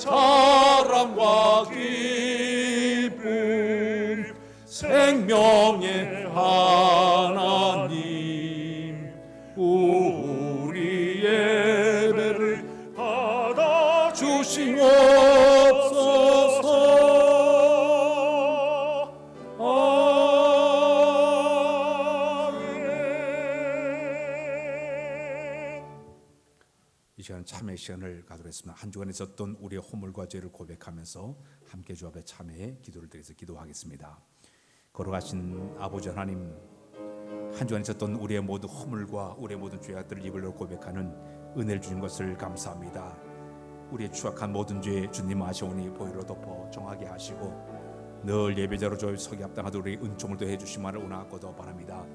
자랑과 기쁨 생명의 하나님 우리 예배를 받아 주시옵소서. 이 시간 참회 시간을 가도록 하겠습니다. 한 주간에 있었던 우리의 허물과 죄를 고백하면서 함께 주 앞에 참회의 기도를 드려서 기도하겠습니다. 걸어가신 아버지 하나님, 한 주간에 있었던 우리의 모든 허물과 우리의 모든 죄악들을 입으로 고백하는 은혜를 주신 것을 감사합니다. 우리의 추악한 모든 죄 주님 아시오니 보혈로 덮어 정하게 하시고 늘 예배자로 저희 서기 합당하도록 우리 은총을 더해 주시기를 원하고도 바랍니다.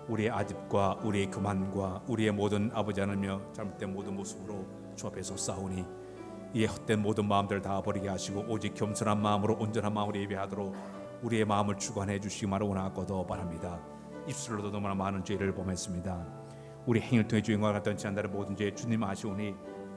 우리의 아집과 우리의 교만과 우리의 모든 아버지 하나님여 잘못된 모든 모습으로 주 앞에서 싸우니 이에 헛된 모든 마음들을 다 버리게 하시고 오직 겸손한 마음으로 온전한 마음으로 예배하도록 우리의 마음을 주관해 주시기를 원하고도 바랍니다. 입술로도 너무나 많은 죄를 범했습니다. 우리 행위를 통해 주인과 같던 지난달의 모든 죄 주님 아시오니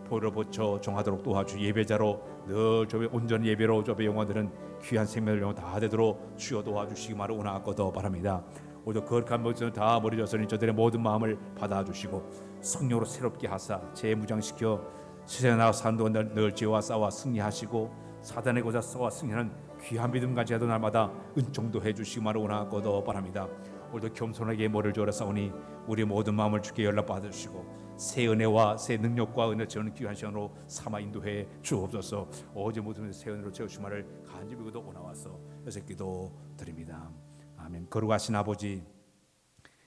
보혈로 붙여 정하도록 도와주 예배자로 늘 저의 온전 예배로 저의 영혼들은 귀한 생명을 영혼 다 되도록 주여 도와주시기를 원하고도 바랍니다. 오직 거룩한 모습을 다 버리셨으니 저들의 모든 마음을 받아주시고 성령으로 새롭게 하사 재무장시켜 세상에 나가 사는 동안 늘 죄와 싸워 승리하시고 사단의 고자 싸워 승리하는 귀한 믿음 가지고 날마다 은총도 해주시기를 원하고도 바랍니다. 오늘도 겸손하게 머리를 조아 싸우니 우리 모든 마음을 주께 연락받으시고 새 은혜와 새 능력과 은혜 채우는 귀한 시간으로 삼아 인도해 주옵소서. 어제 모든 새 은혜로 채우시기를 간절히 비고도 원하와서 여섯 기도 드립니다. 아멘. 거룩하신 아버지,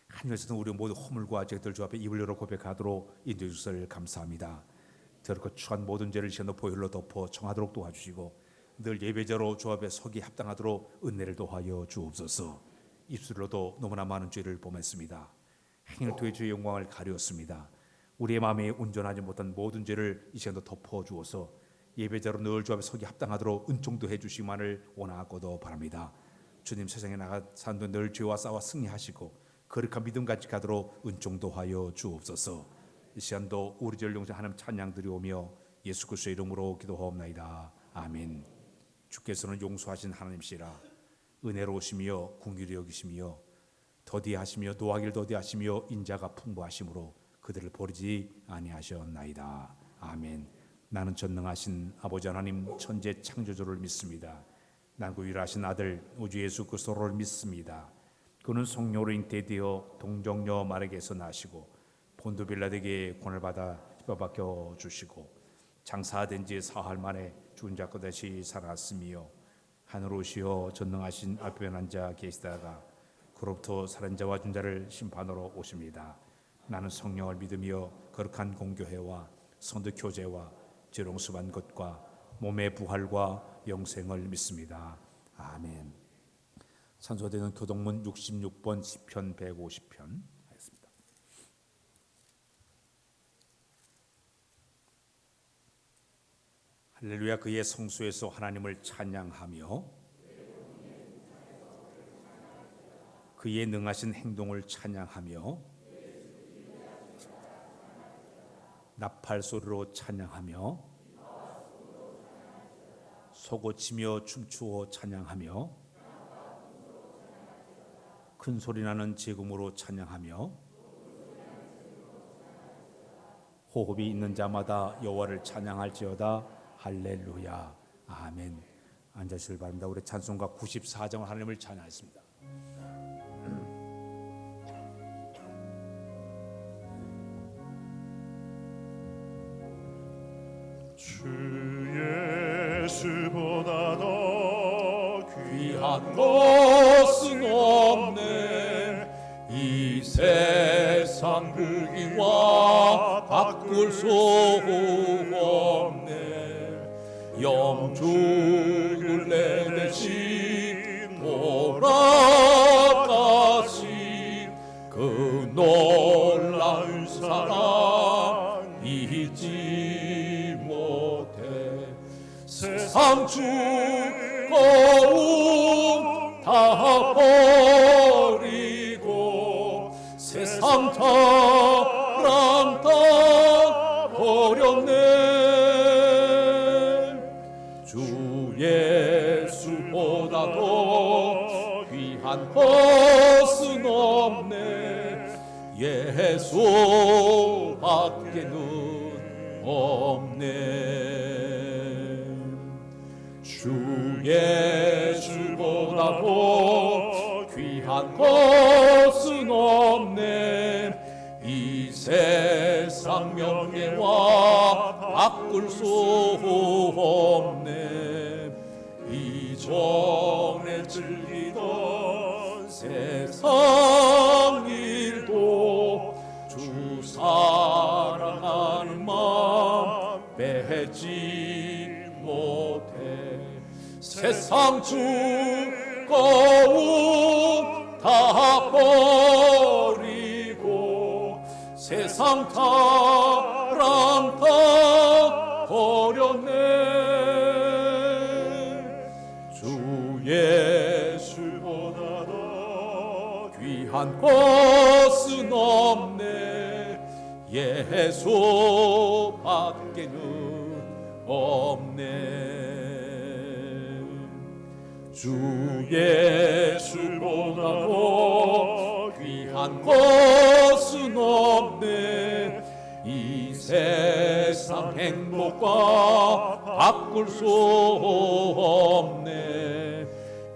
한 주에서도 우리 모두 허물과 죄들 주 앞에 입을 열어 고백하도록 인도해 주시를 감사합니다. 더럽고 추한 모든 죄를 시험도 보혈로 덮어 정하도록 도와주시고 늘 예배자로 주 앞에 서기 합당하도록 은혜를 도하여 주옵소서. 입술로도 너무나 많은 죄를 범했습니다. 행위를 통해 주의 영광을 가리웠습니다. 우리의 마음에 온전하지 못한 모든 죄를 이 시간도 덮어 주어서 예배자로 늘 주 앞에 서기 합당하도록 은총도 해주시기만을 원하고도 바랍니다. 주님, 세상에 나가 사는 늘 죄와 싸워 승리하시고 거룩한 믿음 같이 가도록 은총도 하여 주옵소서. 이 시간도 우리 죄를 용서하는 하나님 찬양 드리오며 예수 그리스도의 이름으로 기도하옵나이다. 아멘. 주께서는 용서하신 하나님이시라. 은혜로우시며 긍휼히 여기시며 더디하시며 노하기를 더디하시며 인자가 풍부하심으로 그들을 버리지 아니하셨나이다. 아멘. 나는 전능하신 아버지 하나님 천재 창조주를 믿습니다. 난 그 유일하신 아들 우주 예수 그리스도를 믿습니다. 그는 성령으로 잉태되어 동정녀 마리아에게서 나시고 본도 빌라에게 권을 받아 뼈박혀 주시고 장사된 지 사흘 만에 죽은 자 끝없이 살았으며 하늘 오시어 전능하신 앞에 앉아 계시다가 그로부터 살은 자와 죽은 자를 심판하러 오십니다. 나는 성령을 믿으며 거룩한 공교회와 성도 교제와 죄롱 수반 것과 몸의 부활과 영생을 믿습니다. 아멘. 찬송되는 교동문 66번 시편 150편 하겠습니다. 할렐루야. 그의 성소에서 하나님을 찬양하며 그의 능하신 행동을 찬양하며 나팔 소리로 찬양하며 소고치며 춤추어 찬양하며 큰 소리나는 제금으로 찬양하며 호흡이 있는 자마다 여호와를 찬양할지어다. 할렐루야. 아멘. 앉으시길 바랍니다. 우리 찬송가 94장을 하나님을 찬양했습니다. 주 예수보다 더 귀한 것은 없네. 이 세상 흑인과 바꿀 수 없네. 영죽을 내 대신 돌아가신 그 놀라운 사랑 잊지 못해. 세상 즐거움 다 버리고 세상 사랑 다 버렸네. 것보다도 귀한 것은 없네. 예수밖에는 없네. 주 예수보다도 귀한 것은 없네. 이 세상 명예와 바꿀 수 없네. 이전에 즐기던 세상 일도 주 사랑하는 마음 빼지 못해. 세상 즐거움 다 버리고 세상 사랑 다 버렸네. 주 예수보다도 귀한 것은 없네. 예수밖에는 없네. 주 예수보다도 귀한 것은 없네. 이 세상 행복과 바꿀 수 없네.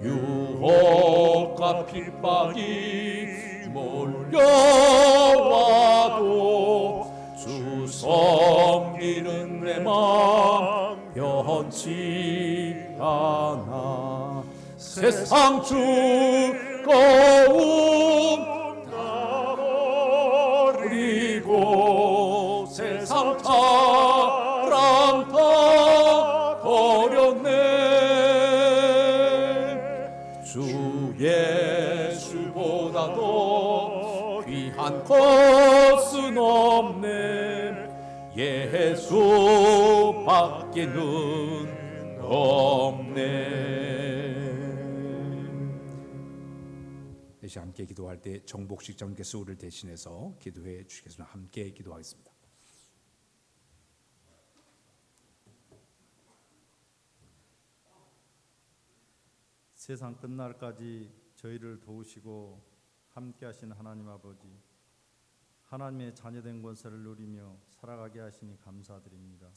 유혹과 핍박이 몰려와도 주 섬기는 내 마음 변치 않아. 세상 즐거움 다 버리고 세상 사랑 다 버렸네. 주 예수보다도 귀한 것은 없네. 예수밖에는 없네. 이제 함께 기도할 때 정복식 장께서 우리를 대신해서 기도해 주시겠습니다. 함께 기도하겠습니다. 세상 끝날까지 저희를 도우시고 함께하신 하나님 아버지, 하나님의 자녀된 권세를 누리며 살아가게 하시니 감사드립니다.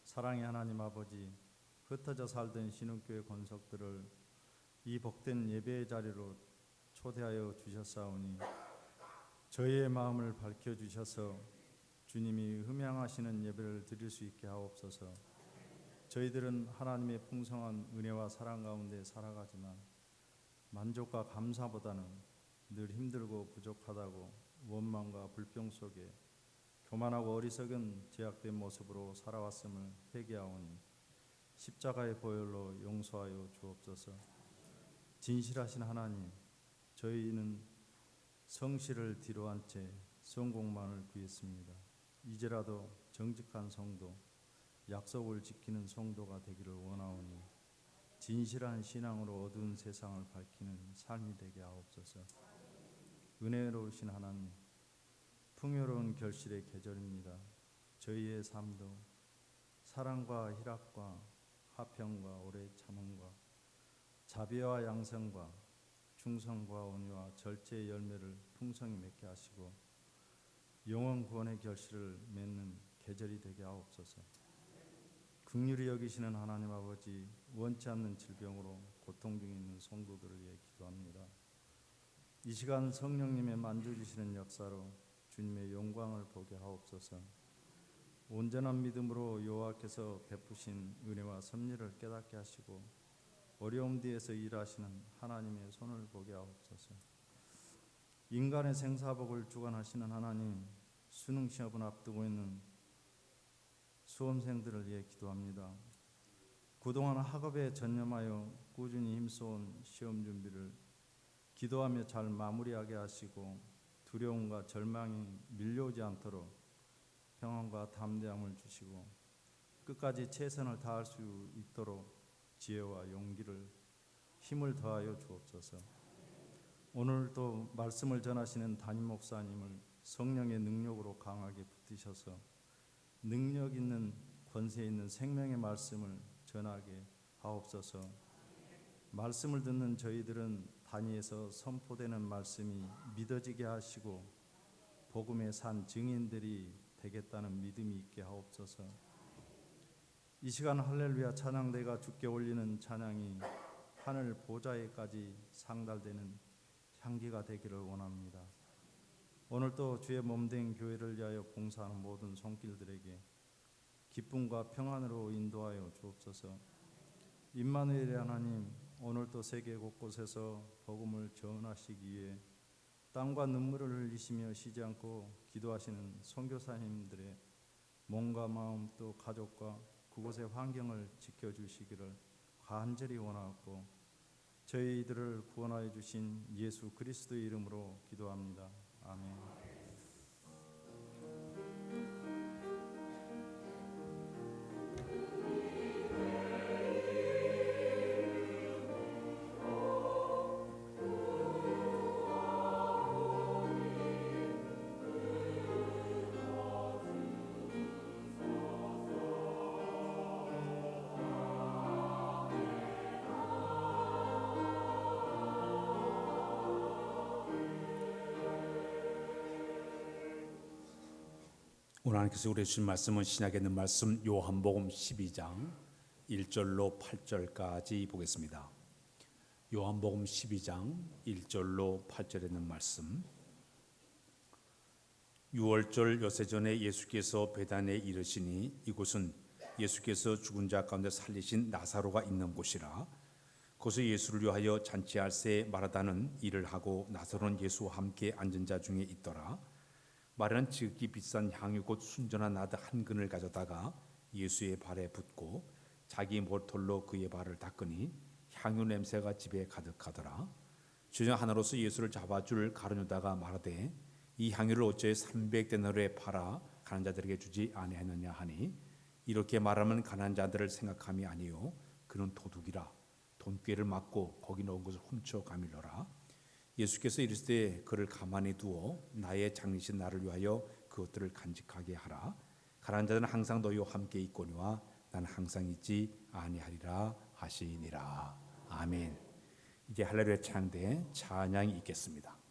사랑의 하나님 아버지, 흩어져 살던 신흥교회 권속들을 이 복된 예배의 자리로 초대하여 주셨사오니 저희의 마음을 밝혀주셔서 주님이 흠양하시는 예배를 드릴 수 있게 하옵소서. 저희들은 하나님의 풍성한 은혜와 사랑 가운데 살아가지만 만족과 감사보다는 늘 힘들고 부족하다고 원망과 불평 속에 교만하고 어리석은 죄악된 모습으로 살아왔음을 회개하오니 십자가의 보혈로 용서하여 주옵소서. 진실하신 하나님, 저희는 성실을 뒤로한 채 성공만을 구했습니다. 이제라도 정직한 성도, 약속을 지키는 성도가 되기를 원하오니 진실한 신앙으로 어두운 세상을 밝히는 삶이 되게 하옵소서. 은혜로우신 하나님, 풍요로운 결실의 계절입니다. 저희의 삶도 사랑과 희락과 화평과 오래 참음과 자비와 양성과 충성과 온유와 절제의 열매를 풍성히 맺게 하시고 영원 구원의 결실을 맺는 계절이 되게 하옵소서. 긍휼히 여기시는 하나님 아버지, 원치 않는 질병으로 고통 중에 있는 성도들을 위해 기도합니다. 이 시간 성령님의 만져주시는 역사로 주님의 영광을 보게 하옵소서. 온전한 믿음으로 여호와께서 베푸신 은혜와 섭리를 깨닫게 하시고 어려움 뒤에서 일하시는 하나님의 손을 보게 하옵소서. 인간의 생사복을 주관하시는 하나님, 수능 시험을 앞두고 있는 수험생들을 위해 기도합니다. 그동안 학업에 전념하여 꾸준히 힘써온 시험 준비를 기도하며 잘 마무리하게 하시고 두려움과 절망이 밀려오지 않도록 평안과 담대함을 주시고 끝까지 최선을 다할 수 있도록 지혜와 용기를 힘을 더하여 주옵소서. 오늘도 말씀을 전하시는 담임 목사님을 성령의 능력으로 강하게 붙드셔서 능력 있는 권세 있는 생명의 말씀을 전하게 하옵소서. 말씀을 듣는 저희들은 단위에서 선포되는 말씀이 믿어지게 하시고 복음의 산 증인들이 되겠다는 믿음이 있게 하옵소서. 이 시간 할렐루야 찬양대가 주께 올리는 찬양이 하늘 보좌에까지 상달되는 향기가 되기를 원합니다. 오늘도 주의 몸된 교회를 위하여 봉사하는 모든 손길들에게 기쁨과 평안으로 인도하여 주옵소서. 임마누엘의 하나님, 오늘도 세계 곳곳에서 복음을 전하시기 위해 땀과 눈물을 흘리시며 쉬지 않고 기도하시는 선교사님들의 몸과 마음 또 가족과 그곳의 환경을 지켜주시기를 간절히 원하고 저희들을 구원하여 주신 예수 그리스도의 이름으로 기도합니다. 아멘. 오늘 하나님께서 우리에게 주신 말씀은 신약에 있는 말씀 요한복음 12장 1절로 8절까지 보겠습니다. 요한복음 12장 1절로 8절에 있는 말씀. 6월절 여세 전에 예수께서 베단에 이르시니 이곳은 예수께서 죽은 자 가운데 살리신 나사로가 있는 곳이라. 거기서 예수를 위하여 잔치할 새 마르다는 일을 하고 나사로는 예수와 함께 앉은 자 중에 있더라. 마르다는 지극히 비싼 향유 곧 순전한 나드 한 근을 가져다가 예수의 발에 붓고 자기 몰톨로 그의 발을 닦으니 향유 냄새가 집에 가득하더라. 주중 하나로서 예수를 잡아줄 가룟유다가 말하되 이 향유를 어찌 300데나리오에 팔아 가난한 자들에게 주지 아니하느냐 하니 이렇게 말하면 가난한 자들을 생각함이 아니요 그는 도둑이라 돈꾀를 맞고 거기 넣은 것을 훔쳐 가밀러라. 예수께서 이르시되 그를 가만히 두어 나의 장리신 나를 위하여 그것들을 간직하게 하라. 가난한 자들은 항상 너희와 함께 있거니와 나는 항상 있지 아니하리라 하시니라. 아멘. 이제 할렐루야 찬양대 찬양이 있겠습니다.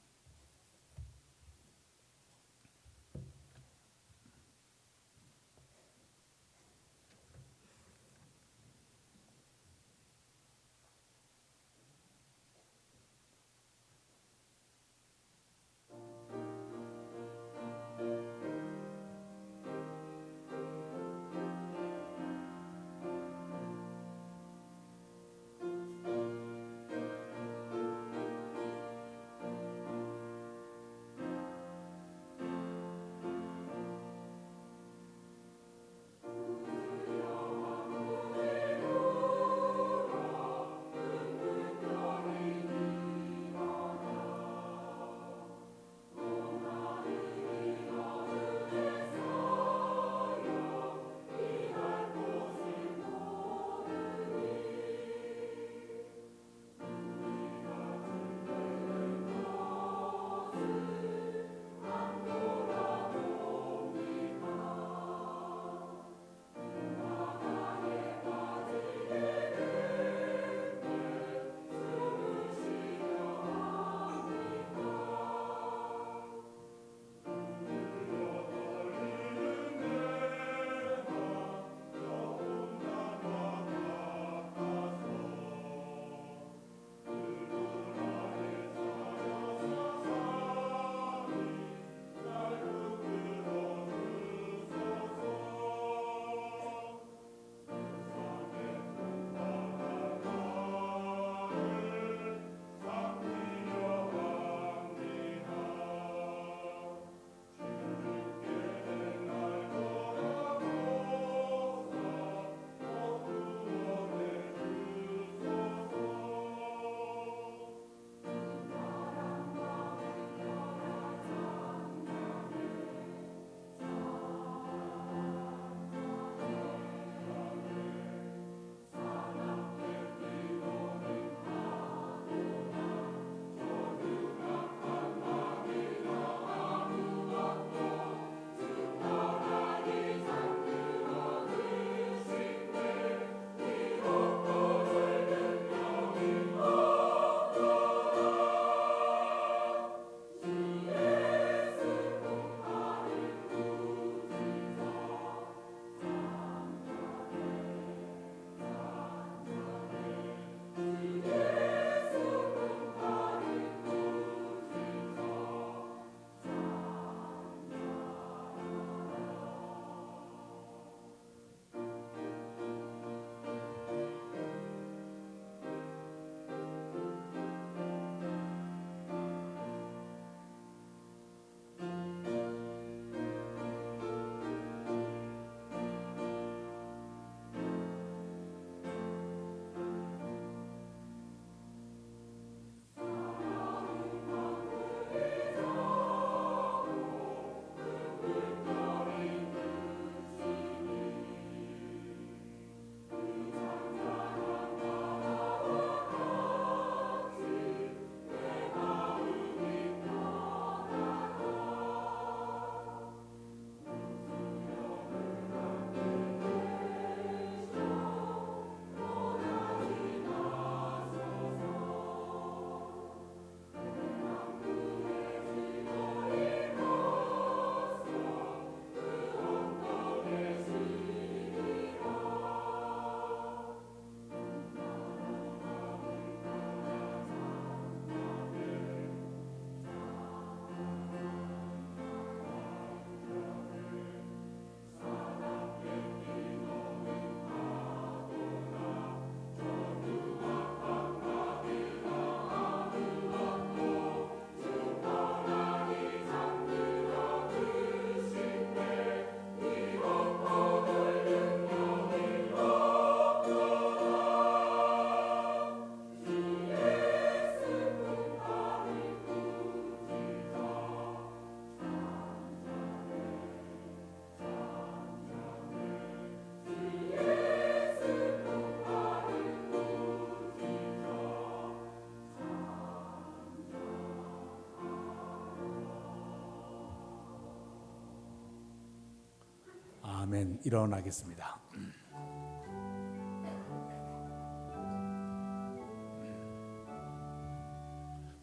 일어나겠습니다.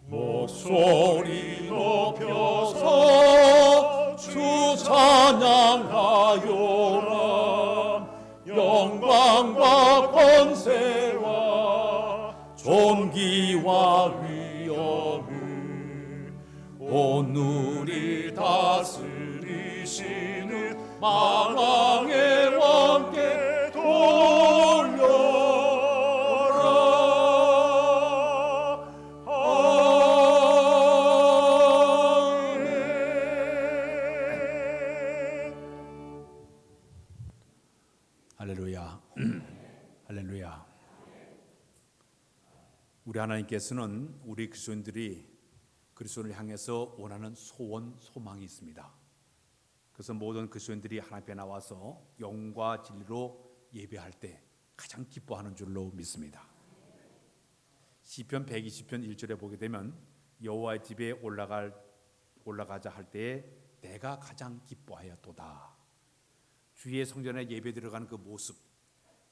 목소리 높여서 주 찬양하여라. 영광과 권세와 존귀와 위엄을 오늘이 다스리시는 만왕의 왕께 돌려라. 할렐루야. 할렐루야. 우리 하나님께서는 우리 그리스도인들이 그리스도를 향해서 원하는 소원, 소망이 있습니다. 그래서 모든 그리스도인들이 하나님 앞에 나와서 영과 진리로 예배할 때 가장 기뻐하는 줄로 믿습니다. 시편 120편 1절에 보게 되면 여호와의 집에 올라가자 할 때에 내가 가장 기뻐하였도다. 주의 성전에 예배 들어가는 그 모습,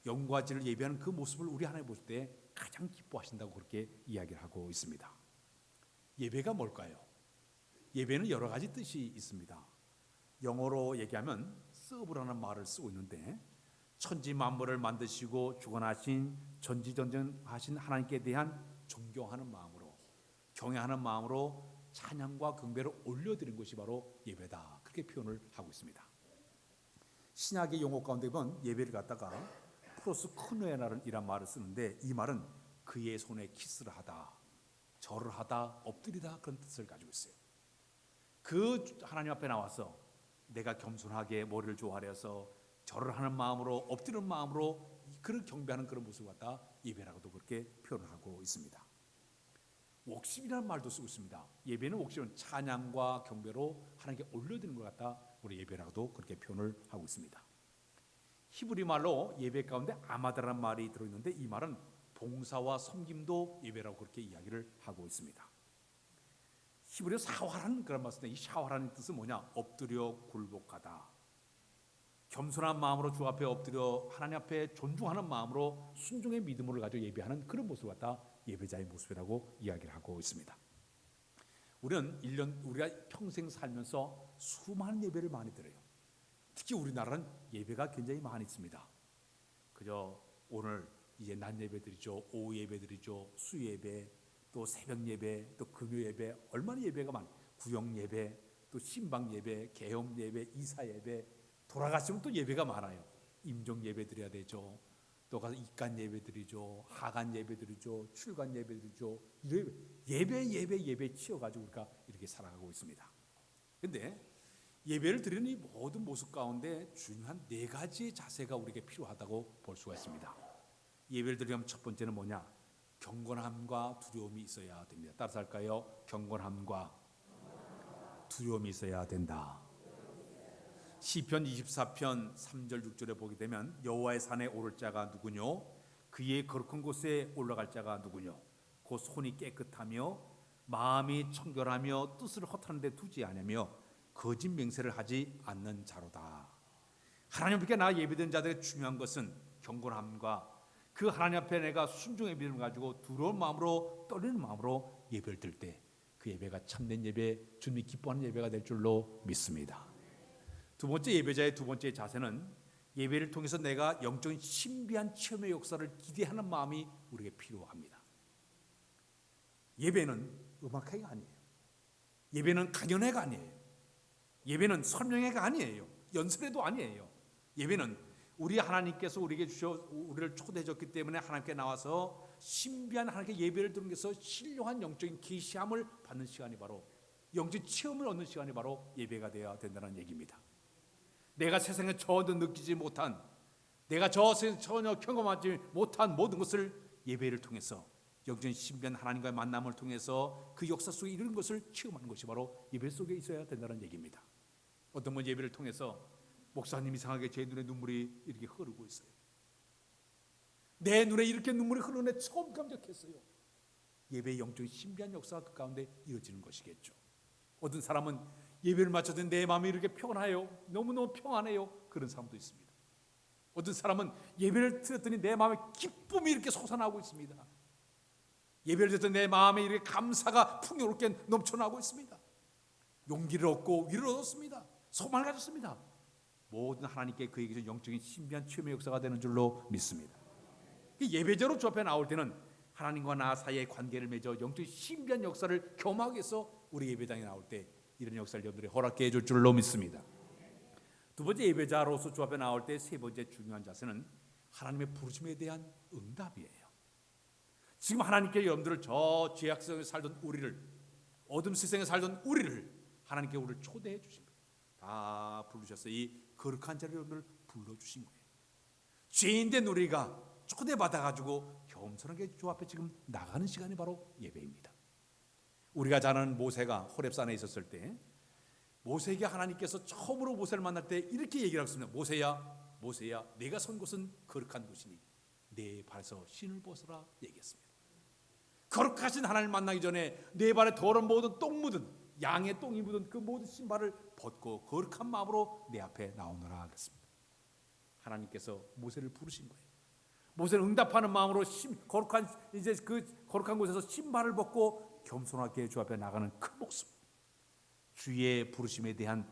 영과 진리를 예배하는 그 모습을 우리 하나님 보실 때 가장 기뻐하신다고 그렇게 이야기를 하고 있습니다. 예배가 뭘까요? 예배는 여러 가지 뜻이 있습니다. 영어로 얘기하면 서브라는 말을 쓰고 있는데 천지 만물을 만드시고 주관하신 전지전능하신 하나님께 대한 존경하는 마음으로, 경외하는 마음으로 찬양과 경배를 올려드린 것이 바로 예배다. 그렇게 표현을 하고 있습니다. 신약의 용어 가운데 보면 예배를 갖다가 프로스크노에나이란 말을 쓰는데 이 말은 그의 손에 키스를 하다, 절을 하다, 엎드리다 그런 뜻을 가지고 있어요. 그 하나님 앞에 나와서 내가 겸손하게 머리를 조아려서 절을 하는 마음으로, 엎드리는 마음으로 그런 경배하는 그런 모습을 갖다 예배라고도 그렇게 표현을 하고 있습니다. 웍십이라는 말도 쓰고 있습니다. 예배는 웍십은 찬양과 경배로 하나님께 올려드리는 것 같다 우리 예배라고도 그렇게 표현을 하고 있습니다. 히브리 말로 예배 가운데 아마다라는 말이 들어있는데 이 말은 봉사와 섬김도 예배라고 그렇게 이야기를 하고 있습니다. 히브리어 사활하는 그런 말씀인데 이 사활하는 뜻은 뭐냐? 엎드려 굴복하다. 겸손한 마음으로 주 앞에 엎드려 하나님 앞에 존중하는 마음으로 순종의 믿음을 가지고 예배하는 그런 모습을 갖다 예배자의 모습이라고 이야기를 하고 있습니다. 우리가 평생 살면서 수많은 예배를 많이 드려요. 특히 우리나라는 예배가 굉장히 많이 있습니다. 그저 오늘 이제 낮 예배 드리죠, 오후 예배 드리죠, 수 예배, 또 새벽 예배, 또 금요 예배, 얼마나 예배가 많아요. 구역 예배, 또 신방 예배, 개업 예배, 이사 예배, 돌아가시면 또 예배가 많아요. 임종 예배 드려야 되죠. 또 가서 입간 예배 드리죠, 하간 예배 드리죠, 출간 예배 드리죠. 예배 치여가지고 우리가 이렇게 살아가고 있습니다. 그런데 예배를 드리는 이 모든 모습 가운데 중요한 네 가지의 자세가 우리에게 필요하다고 볼 수가 있습니다. 예배를 드리려면 첫 번째는 뭐냐? 경건함과 두려움이 있어야 됩니다. 따라서 할까요? 경건함과 두려움이 있어야 된다. 시편 24편 3절 6절에 보게 되면 여호와의 산에 오를 자가 누구뇨? 그의 거룩한 곳에 올라갈 자가 누구뇨? 곧 손이 깨끗하며 마음이 청결하며 뜻을 허탄 데 두지 않으며 거짓 맹세를 하지 않는 자로다. 하나님 앞에 나 예배드리는 자들의 중요한 것은 경건함과 그 하나님 앞에 내가 순종의 믿음을 가지고 두려운 마음으로, 떨리는 마음으로 예배를 드릴 때 그 예배가 참된 예배, 주님이 기뻐하는 예배가 될 줄로 믿습니다. 두 번째 예배자의 두 번째 자세는 예배를 통해서 내가 영적인 신비한 체험의 역사를 기대하는 마음이 우리에게 필요합니다. 예배는 음악회가 아니에요. 예배는 강연회가 아니에요. 예배는 설명회가 아니에요. 연설회도 아니에요. 예배는 우리 하나님께서 우리에게 우리를 초대해 줬기 때문에 하나님께 나와서 신비한 하나님께 예배를 드리는 것에서 신령한 영적인 계시함을 받는 시간이 바로, 영적인 체험을 얻는 시간이 바로 예배가 되어야 된다는 얘기입니다. 내가 세상에 전혀 느끼지 못한, 내가 저 세상에 전혀 경험하지 못한 모든 것을 예배를 통해서, 영적인 신비한 하나님과의 만남을 통해서 그 역사 속에 이런 것을 체험하는 것이 바로 예배 속에 있어야 된다는 얘기입니다. 어떤 분 예배를 통해서 목사님 이상하게 제 눈에 눈물이 이렇게 흐르고 있어요. 내 눈에 이렇게 눈물이 흐르는 애 처음 감격했어요. 예배의 영적인 신비한 역사가 그 가운데 이어지는 것이겠죠. 어떤 사람은 예배를 마쳤는데 내 마음이 이렇게 평안해요. 너무너무 평안해요. 그런 사람도 있습니다. 어떤 사람은 예배를 드렸더니 내 마음에 기쁨이 이렇게 솟아나고 있습니다. 예배를 드렸더니 내 마음에 이렇게 감사가 풍요롭게 넘쳐나고 있습니다. 용기를 얻고 위로를 얻었습니다. 소망을 가졌습니다. 모든 하나님께 그에게서 영적인 신비한 체험의 역사가 되는 줄로 믿습니다. 예배자로 주 앞에 나올 때는 하나님과 나 사이의 관계를 맺어 영적인 신비한 역사를 경험하기 위해서 우리 예배당에 나올 때 이런 역사를 여러분들이 허락해 줄 줄로 믿습니다. 두 번째, 예배자로서 주 앞에 나올 때 세 번째 중요한 자세는 하나님의 부르심에 대한 응답이에요. 지금 하나님께 여러분들을 저 죄악성에 살던 우리를, 어둠 세상에 살던 우리를 하나님께 우리를 초대해 주신 거예요. 다 부르셔서 이 거룩한 자리를 여러분을 불러주신 거예요. 죄인된 우리가 초대받아가지고 겸손하게 주 앞에 지금 나가는 시간이 바로 예배입니다. 우리가 잘 아는 모세가 호렙산에 있었을 때 모세에게 하나님께서 처음으로 모세를 만날 때 이렇게 얘기를 했습니다. 모세야, 모세야, 내가 선 곳은 거룩한 곳이니 내 발에서 신을 벗어라 얘기했습니다. 거룩하신 하나님을 만나기 전에 내 발에 더러운 모든 똥 묻은, 양의 똥이 묻은 그 모든 신발을 벗고 거룩한 마음으로 내 앞에 나오너라 하겠습니다. 하나님께서 모세를 부르신 거예요. 모세는 응답하는 마음으로 거룩한 이제 그 거룩한 곳에서 신발을 벗고 겸손하게 주 앞에 나가는 그 모습, 주의 부르심에 대한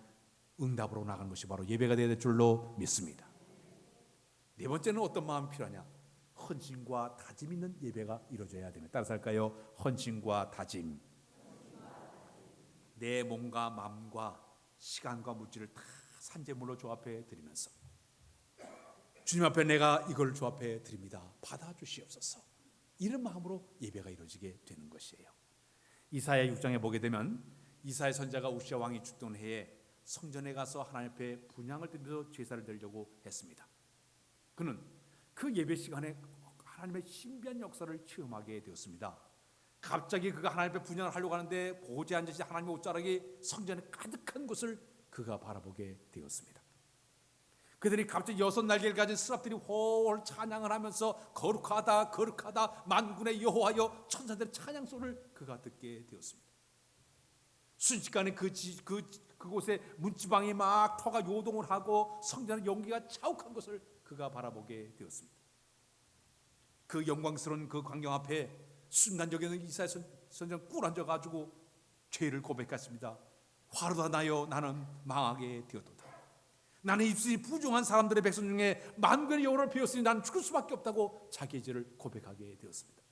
응답으로 나가는 것이 바로 예배가 되어야 될 줄로 믿습니다. 네 번째는 어떤 마음이 필요하냐? 헌신과 다짐 있는 예배가 이루어져야 됩니다. 따라서 할까요? 헌신과 다짐. 내 몸과 마음과 시간과 물질을 다 산재물로 주 앞에 드리면서 주님 앞에 내가 이걸 주 앞에 드립니다. 받아주시옵소서. 이런 마음으로 예배가 이루어지게 되는 것이에요. 이사야 6장에 보게 되면 이사야 선지자가 우시아 왕이 죽던 해에 성전에 가서 하나님 앞에 분향을 드리면서 제사를 드리려고 했습니다. 그는 그 예배 시간에 하나님의 신비한 역사를 체험하게 되었습니다. 갑자기 그가 하나님 앞에 분향을 하려고 하는데 보좌에 앉으신 하나님의 옷자락이 성전에 가득한 것을 그가 바라보게 되었습니다. 그들이 갑자기 6날개를 가진 스랍들이 홀 찬양을 하면서 거룩하다 거룩하다 만군의 여호와여 천사들의 찬양 소리를 그가 듣게 되었습니다. 순식간에 그곳에 문지방이 막 터가 요동을 하고 성전의 연기가 자욱한 것을 그가 바라보게 되었습니다. 그 영광스러운 그 광경 앞에 순간적인 이사야 선지자는 꿇어앉아가지고 죄를 고백했습니다. 화로다 나여 나는 망하게 되었도다. 나는 입술이 부정한 사람들의 백성 중에 만군의 여호와를 배웠으니 나는 죽을 수밖에 없다고 자기의 죄를 고백하게 되었습니다.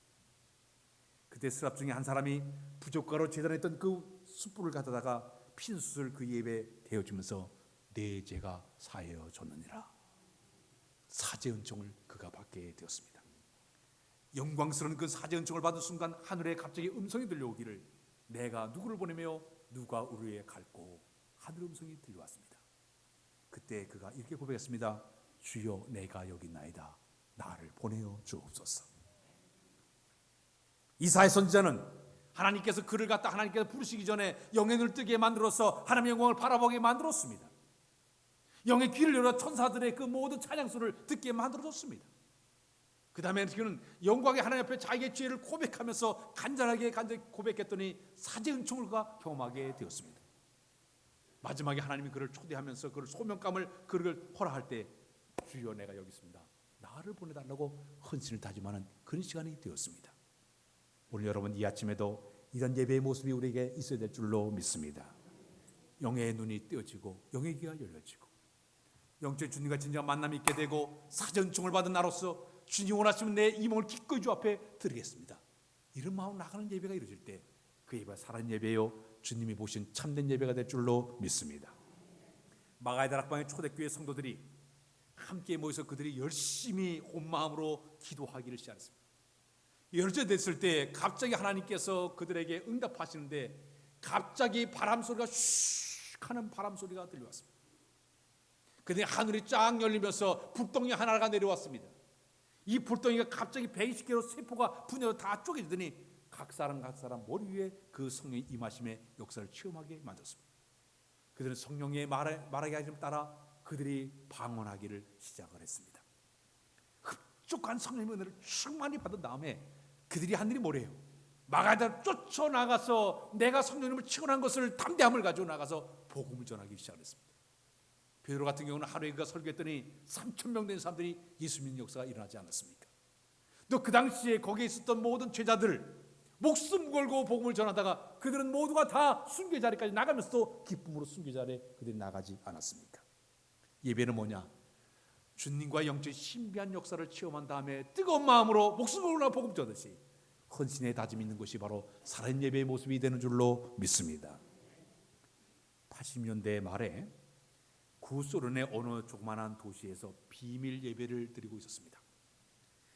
그때 스랍 중에 한 사람이 부족가로 제단했던 그 숯불을 가져다가 핀숯을 그 입에 대어주면서 내 죄가 사해졌느니라. 사죄 은총을 그가 받게 되었습니다. 영광스러운 그 사죄 은총을 받은 순간 하늘에 갑자기 음성이 들려오기를 내가 누구를 보내며 누가 우리에 갈고 하늘 음성이 들려왔습니다. 그때 그가 이렇게 고백했습니다. 주여 내가 여기 있나이다. 나를 보내어 주옵소서. 이사야 선지자는 하나님께서 그를 갖다 하나님께서 부르시기 전에 영의 눈을 뜨게 만들어서 하나님의 영광을 바라보게 만들었습니다. 영의 귀를 열어 천사들의 그 모든 찬양소를 듣게 만들어줬습니다. 그 다음에 그는 영광의 하나님 앞에 자기의 죄를 고백하면서 간절히 고백했더니 사죄 은총을 그가 경험하게 되었습니다. 마지막에 하나님이 그를 초대하면서 그를 소명감을 그를 허락할 때 주여 내가 여기 있습니다. 나를 보내달라고 헌신을 다짐하는 그런 시간이 되었습니다. 오늘 여러분 이 아침에도 이런 예배의 모습이 우리에게 있어야 될 줄로 믿습니다. 영의 눈이 띄어지고 영의 귀가 열려지고 영적 주님과 진정한 만남이 있게 되고 사죄 은총을 받은 나로서 주님 원하시면 내 이 몸을 기꺼이 주 앞에 드리겠습니다. 이런 마음으로 나가는 예배가 이루어질 때 그 예배가 살아있는 예배요 주님이 보신 참된 예배가 될 줄로 믿습니다. 마가의 다락방의 초대교회 성도들이 함께 모여서 그들이 열심히 온 마음으로 기도하기를 시작했습니다. 열흘째 됐을 때 갑자기 하나님께서 그들에게 응답하시는데 갑자기 바람소리가 슉 하는 바람소리가 들려왔습니다. 그들이 하늘이 쫙 열리면서 불덩이 하나가 내려왔습니다. 이 불덩이가 갑자기 120개로 세포가 분열로 다 쪼개지더니 각 사람 머리 위에 그 성령의 임하심의 역사를 체험하게 만들었습니다. 그들은 성령의 말하게 하심을 따라 그들이 방언하기를 시작을 했습니다. 흡족한 성령의 은혜를 충만히 받은 다음에 그들이 한 일이 뭐래요? 마가다를 쫓아나가서 내가 성령님을 치고난 것을 담대함을 가지고 나가서 복음을 전하기 시작했습니다. 베드로 같은 경우는 하루에 그가 설교했더니 3,000명 된 사람들이 예수 믿는 역사가 일어나지 않았습니까? 또 그 당시에 거기에 있었던 모든 제자들 목숨 걸고 복음을 전하다가 그들은 모두가 다 순교 자리까지 나가면서도 기쁨으로 순교 자리에 그들이 나가지 않았습니까? 예배는 뭐냐? 주님과 영적 신비한 역사를 체험한 다음에 뜨거운 마음으로 목숨 걸고 복음 전하듯이 헌신의 다짐이 있는 것이 바로 살아있는 예배의 모습이 되는 줄로 믿습니다. 80년대 말에 구소련의 어느 조그마한 도시에서 비밀 예배를 드리고 있었습니다.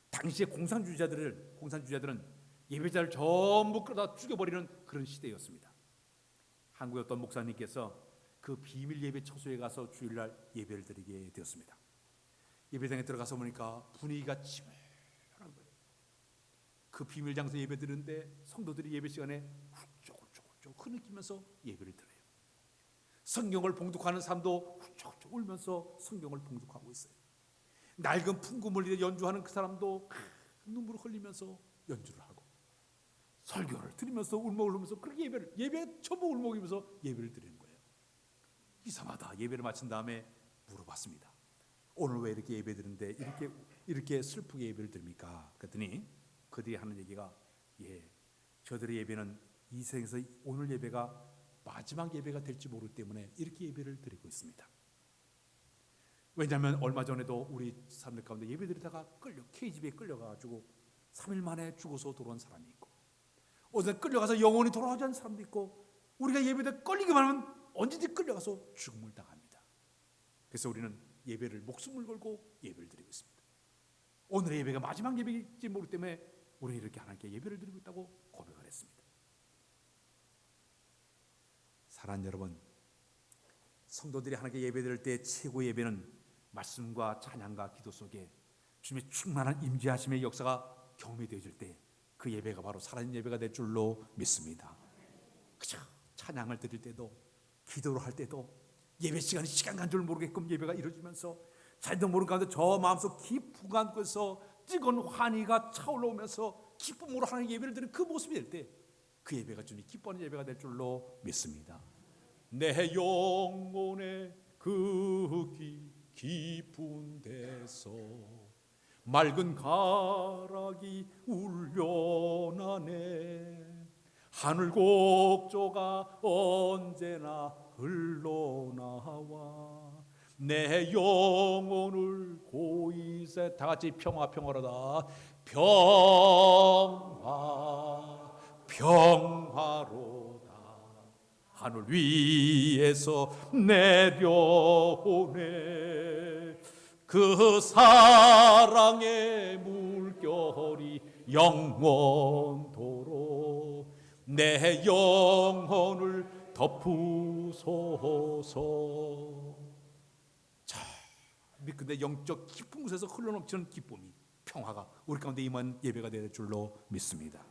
당시에 공산주의자들은 예배자를 전부 끌어다 죽여버리는 그런 시대였습니다. 한국의 어떤 목사님께서 그 비밀 예배 처소에 가서 주일날 예배를 드리게 되었습니다. 예배당에 들어가서 보니까 분위기가 치밀한 거예요. 그 비밀 장소 예배 드리는데 성도들이 예배 시간에 훌쩍훌쩍 흐느끼면서 예배를 드려요. 성경을 봉독하는 사람도 훌쩍훌쩍 울면서 성경을 봉독하고 있어요. 낡은 풍구물리에 연주하는 그 사람도 눈물을 흘리면서 연주를 하고 설교를 들으면서 울먹울면서 그렇게 예배 전부 울먹이면서 예배를 드리는 거예요. 이상하다. 예배를 마친 다음에 물어봤습니다. 오늘 왜 이렇게 예배 드리는데 이렇게 슬프게 예배를 드립니까? 그랬더니 그들이 하는 얘기가 저들의 예배는 이 생에서 오늘 예배가 마지막 예배가 될지 모르기 때문에 이렇게 예배를 드리고 있습니다. 왜냐하면 얼마 전에도 우리 사람들 가운데 예배 드리다가 KGB에 끌려가지고 3일 만에 죽어서 돌아온 사람이 있고 어제 끌려가서 영원히 돌아오지 않은 사람도 있고 우리가 예배에 끌리기만 하면 언제든지 끌려가서 죽음을 당합니다. 그래서 우리는 예배를 목숨을 걸고 예배를 드리고 있습니다. 오늘의 예배가 마지막 예배일지 모르기 때문에 우리는 이렇게 하나님께 예배를 드리고 있다고 고백을 했습니다. 사랑하는 여러분, 성도들이 하나님께 예배 드릴 때 최고의 예배는 말씀과 찬양과 기도 속에 주님의 충만한 임재하심의 역사가 경험되어질 때 그 예배가 바로 살아있는 예배가 될 줄로 믿습니다. 그죠? 찬양을 드릴 때도 기도를 할 때도 예배 시간이 시간 간 줄 모르게끔 예배가 이루어지면서 자기도 모르는 가운데 저 마음속 깊은 곳에서 뜨거운 환희가 차올라오면서 기쁨으로 하나님 예배를 드리는 그 모습이 될 때 그 예배가 주님이 기뻐하는 예배가 될 줄로 믿습니다. 내 영혼의 그 깊은 데서 맑은 가락이 울려나네. 하늘 곡조가 언제나 흘러나와 내 영혼을 고이세. 다 같이 평화로다. 평화로다. 하늘 위에서 내려오네. 그 사랑의 물결이 영원토록 내 영혼을 덮으소서. 자, 근데 영적 깊은 곳에서 흘러넘치는 기쁨이, 평화가 우리 가운데 임한 예배가 될 줄로 믿습니다.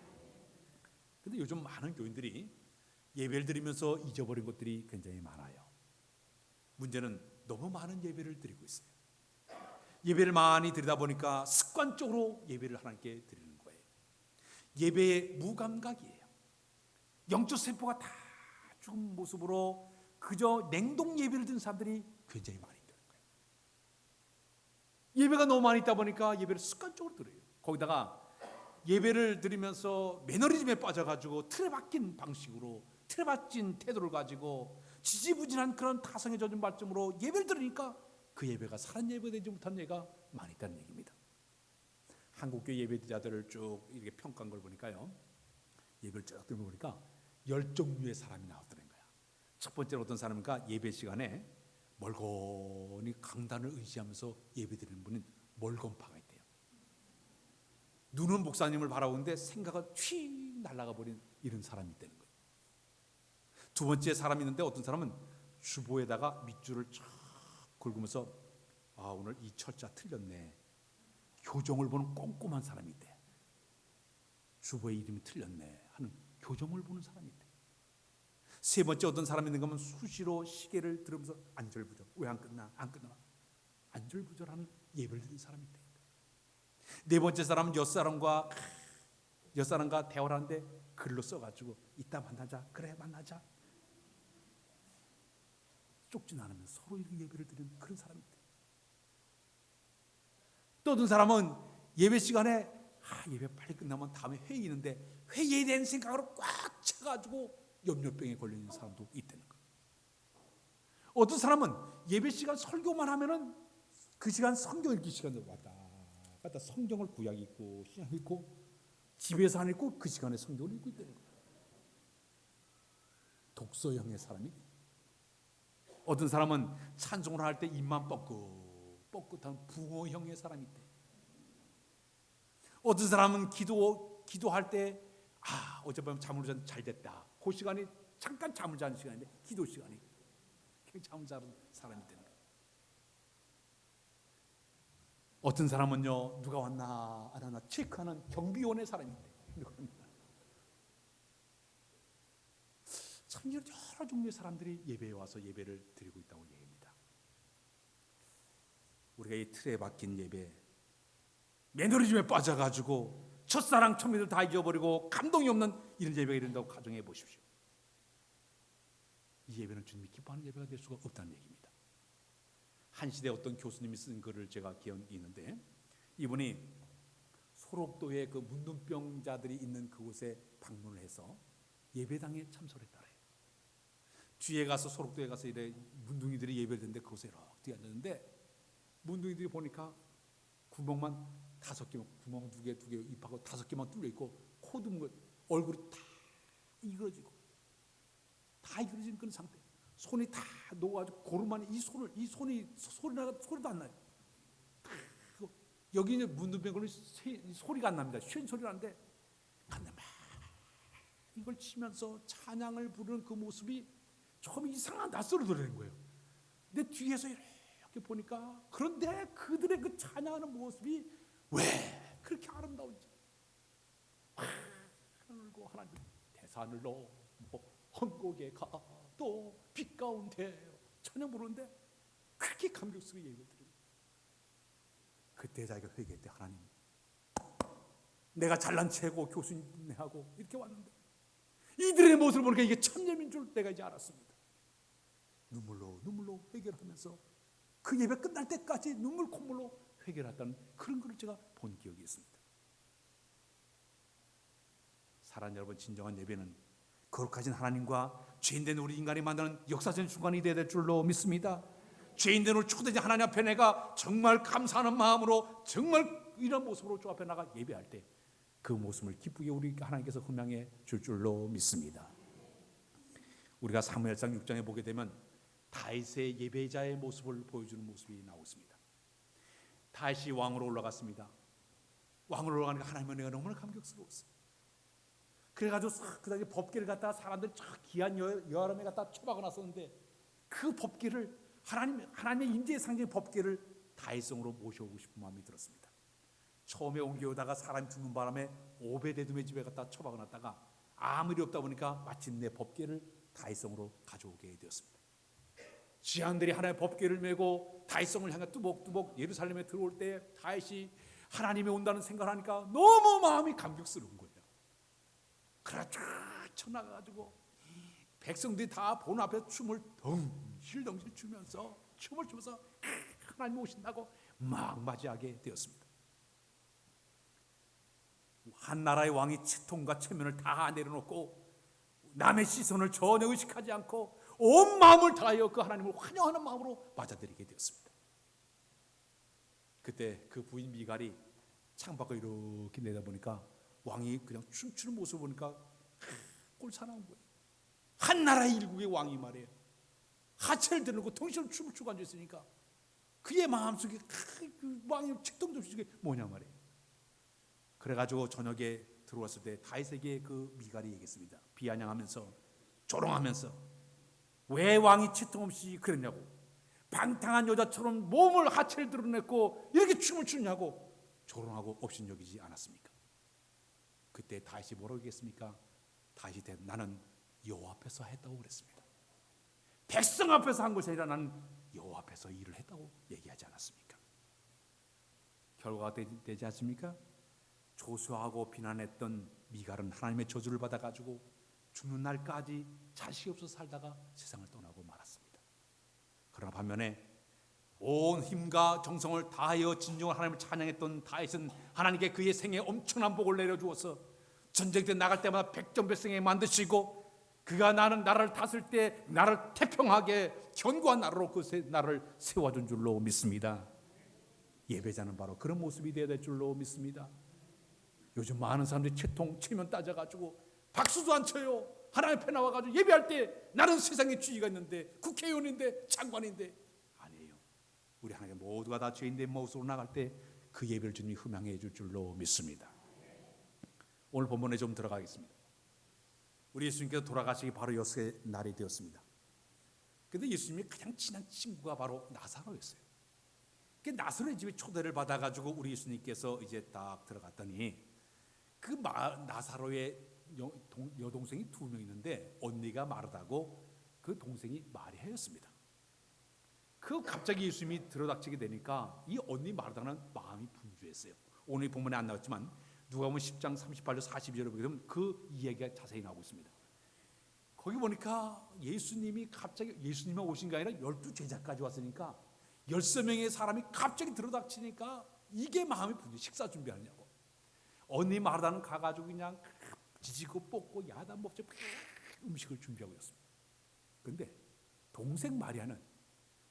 근데 요즘 많은 교인들이 예배를 드리면서 잊어버린 것들이 굉장히 많아요. 문제는 너무 많은 예배를 드리고 있어요. 예배를 많이 드리다 보니까 습관적으로 예배를 하나님께 드리는 거예요. 예배의 무감각이에요. 영적 세포가 다 죽은 모습으로 그저 냉동 예배를 드리는 사람들이 굉장히 많이 있다는 거예요. 예배가 너무 많이 있다 보니까 예배를 습관적으로 드려요. 거기다가 예배를 드리면서 매너리즘에 빠져가지고 틀에 박힌 방식으로, 틀에 박힌 태도를 가지고 지지부진한 그런 타성에 젖은 발점으로 예배를 드리니까 그 예배가 살아있는 예배가 되지 못한 예가 많이 있다는 얘기입니다. 한국교회 예배자들을 쭉 이렇게 평가한 걸 보니까요, 예배를 쭉 들어보니까 10종류의 사람이 나왔다는 거야. 첫 번째로 어떤 사람인가, 예배 시간에 멀거니 강단을 의지하면서 예배 드리는 분은 멀건파가 있대요. 눈은 목사님을 바라보는데 생각은 휙 날아가 버린 이런 사람이 있다는 거예요. 두 번째 사람이 있는데 어떤 사람은 주보에다가 밑줄을 쫙 긁으면서 오늘 이 철자 틀렸네, 교정을 보는 꼼꼼한 사람이 있대. 주보의 이름이 틀렸네 하는 교정을 보는 사람이 있대. 세 번째 어떤 사람이 있는가 하면 수시로 시계를 들으면서 안절부절, 왜 안 끝나 안절부절하는 예배를 드리는 사람이 있대. 네 번째 사람은 옆사람과 대화를 하는데 글로 써가지고 이따 만나자, 그래 만나자. 쫓지 않으면서 서로 이렇게 예배를 드리는 그런 사람인데, 또 어떤 사람은 예배 시간에 예배 빨리 끝나면 다음에 회의 있는데 회의에 대한 생각으로 꽉 차가지고 염려병에 걸리는 사람도 있다는 거예요. 어떤 사람은 예배 시간 설교만 하면은 그 시간 성경 읽기 시간에 왔다 갔다 성경을 구약 읽고 신약 읽고 집에서 안 읽고 그 시간에 성경을 읽고 있다는 거예요. 독서형의 사람이. 어떤 사람은 찬송을 할 때 입만 뻐끗한 붕어형의 사람이 있대. 어떤 사람은 기도할 때 어젯밤 잠을 잘 됐다. 그 시간이 잠깐 잠을 자는 시간인데 기도 시간이 잠을 자는 사람이 되는 거예요. 어떤 사람은요, 누가 왔나 안 왔나 체크하는 경비원의 사람이 있대. 참 여러 종류의 사람들이 예배에 와서 예배를 드리고 있다고 얘기합니다. 우리가 이 틀에 박힌 예배, 매너리즘에 빠져가지고 첫사랑 처음들 다 잊어버리고 감동이 없는 이런 예배가 이른다고 가정해 보십시오. 이 예배는 주님이 기뻐하는 예배가 될 수가 없다는 얘기입니다. 한 시대 어떤 교수님이 쓴 글을 제가 기억이 있는데, 이분이 소록도에 그 문둥병자들이 있는 그곳에 방문을 해서 예배당에 참석했다. 뒤에 가서 소록도에 가서 이래 문둥이들이 예배를 드는데 그곳에 이렇게 앉았는데, 문둥이들이 보니까 구멍만 5개, 구멍 2개 입하고 5개만 뚫려 있고 코도 얼굴이 다 이그러지고 다 이그러진 그런 상태. 손이 다 녹아가지고 고름만 이 손이 소리도 안 나요. 여기 이제 문둥병은 소리가 안 납니다. 쉰 소리 나는데 근데 막 이걸 치면서 찬양을 부르는 그 모습이 좀 이상한 낯설어지는 거예요. 근데 뒤에서 이렇게 보니까, 그런데 그들의 그 찬양하는 모습이 왜 그렇게 아름다운지, 하늘고 하나님 대산을 넘어 험곡에 가도 빛 가운데 찬양 부르는데 그렇게 감격스럽게 예배를 드려요. 그때 자기가 회개했대. 하나님, 내가 잘난 체고 교수님하고 이렇게 왔는데 이들의 모습을 보니까 이게 참념인 줄 내가 이제 알았습니다. 눈물로 회개를 하면서 그 예배 끝날 때까지 눈물 콧물로 회개를 했다는 그런 것을 제가 본 기억이 있습니다. 사랑하는 여러분, 진정한 예배는 거룩하신 하나님과 죄인된 우리 인간이 만나는 역사적인 순간이 되어야 될 줄로 믿습니다. 죄인된 우리 초대자 하나님 앞에 내가 정말 감사하는 마음으로 정말 이런 모습으로 주 앞에 나가 예배할 때 그 모습을 기쁘게 우리 하나님께서 흠양해 줄 줄로 믿습니다. 우리가 사무엘상 6장에 보게 되면 다윗의 예배자의 모습을 보여주는 모습이 나오고 있습니다. 다윗이 왕으로 올라갔습니다. 왕으로 올라가니까 하나님의 은혜가 너무나 감격스러웠어요. 그래가지고 그 당시 법궤를 갖다가 사람들이 귀한 여아람에 갖다 처박아 놨었는데, 그 법궤를 하나님의 임재의 상징 법궤를 다윗성으로 모셔오고 싶은 마음이 들었습니다. 처음에 옮겨오다가 사람이 죽는 바람에 오베데돔의 집에 갖다 처박아 놨다가 아무리 없다 보니까 마침내 법궤를 다윗성으로 가져오게 되었습니다. 지한들이 하나님의 법궤를 메고 다윗성을 향해 뚜벅뚜벅 예루살렘에 들어올 때 다윗이 하나님이 온다는 생각을 하니까 너무 마음이 감격스러운 거예요. 그래 쫙 쳐나가가지고 백성들이 다 본 앞에 춤을 덩실덩실 추면서 하나님 오신다고 막 맞이하게 되었습니다. 한 나라의 왕이 채통과 체면을 다 내려놓고 남의 시선을 전혀 의식하지 않고 온 마음을 다하여 그 하나님을 환영하는 마음으로 맞아들이게 되었습니다. 그때 그 부인 미갈이 창밖을 이렇게 내다보니까 왕이 그냥 춤추는 모습을 보니까 꼴사나운 거예요. 한 나라의 일국의 왕이 말이에요. 하체를 드러놓고 통신으로 춤을 추고 앉아있으니까 그의 마음속에 그 왕의 책동정식이 뭐냐 말이에요. 그래가지고 저녁에 들어왔을 때 다윗에게 그 미갈이 얘기했습니다. 비아냥하면서 조롱하면서 왜 왕이 채통 없이 그랬냐고, 방탕한 여자처럼 몸을 하체를 드러냈고 이렇게 춤을 추냐고 조롱하고 업신여기지 않았습니까? 그때 다윗이 뭐라고 얘기했습니까? 다윗이 나는 여호와 앞에서 했다고 그랬습니다. 백성 앞에서 한 것이 아니라 나는 여호와 앞에서 일을 했다고 얘기하지 않았습니까? 결과가 되지 않습니까? 조수하고 비난했던 미갈은 하나님의 저주를 받아가지고 죽는 날까지 자식이 없어서 살다가 세상을 떠나고 말았습니다. 그러나 반면에 온 힘과 정성을 다하여 진정한 하나님을 찬양했던 다윗은 하나님께 그의 생에 엄청난 복을 내려주어서 전쟁 때 나갈 때마다 백전백승에 만드시고 그가 나라를 다스릴 때 나를 태평하게 견고한 나라로 그 나라를 세워준 줄로 믿습니다. 예배자는 바로 그런 모습이 되어야 될 줄로 믿습니다. 요즘 많은 사람들이 체면 따져가지고 박수도 안 쳐요. 하나님 앞에 나와가지고 예배할 때 나는 세상에 주의가 있는데 국회의원인데 장관인데 아니에요. 우리 하나님 모두가 다 죄인된 모습으로 나갈 때 그 예배를 주님이 흠양해 줄 줄로 믿습니다. 오늘 본문에 좀 들어가겠습니다. 우리 예수님께서 돌아가시기 바로 엿새 날이 되었습니다. 그런데 예수님이 가장 친한 친구가 바로 나사로였어요. 그 나사로의 집에 초대를 받아가지고 우리 예수님께서 이제 딱 들어갔더니 그 나사로의 여동생이 2명 있는데 언니가 마르다고 그 동생이 마리아였습니다. 그 갑자기 예수님이 들어닥치게 되니까 이 언니 마르다는 마음이 분주했어요. 오늘 본문에 안 나왔지만 누가복음 10장 38절 42절에 보게 되면 그 이야기가 자세히 나오고 있습니다. 거기 보니까 예수님이 갑자기 예수님이 오신 게 아니라 12제자까지 왔으니까 13명의 사람이 갑자기 들어닥치니까 이게 마음이 분주해. 식사 준비하느냐고. 언니 마르다는 가가지고 그냥 지지고 뽑고 야단 먹죠. 음식을 준비하고 있었습니다. 그런데 동생 마리아는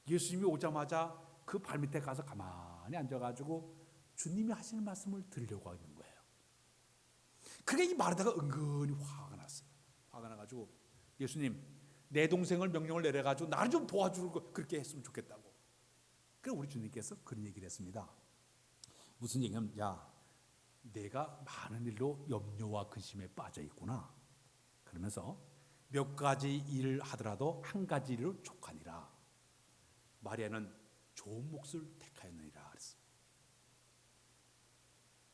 예수님이 오자마자 그 발밑에 가서 가만히 앉아가지고 주님이 하시는 말씀을 들으려고 하는 거예요. 그게 이 마르다가 은근히 화가 났어요. 화가 나가지고 예수님 내 동생을 명령을 내려가지고 나를 좀 도와주고 그렇게 했으면 좋겠다고. 그래서 우리 주님께서 그런 얘기를 했습니다. 무슨 얘기냐면 야 내가 많은 일로 염려와 근심에 빠져 있구나. 그러면서 몇 가지 일을 하더라도 한 가지 일을 족하니라. 마리아는 좋은 몫을 택하였느니라 그랬어요.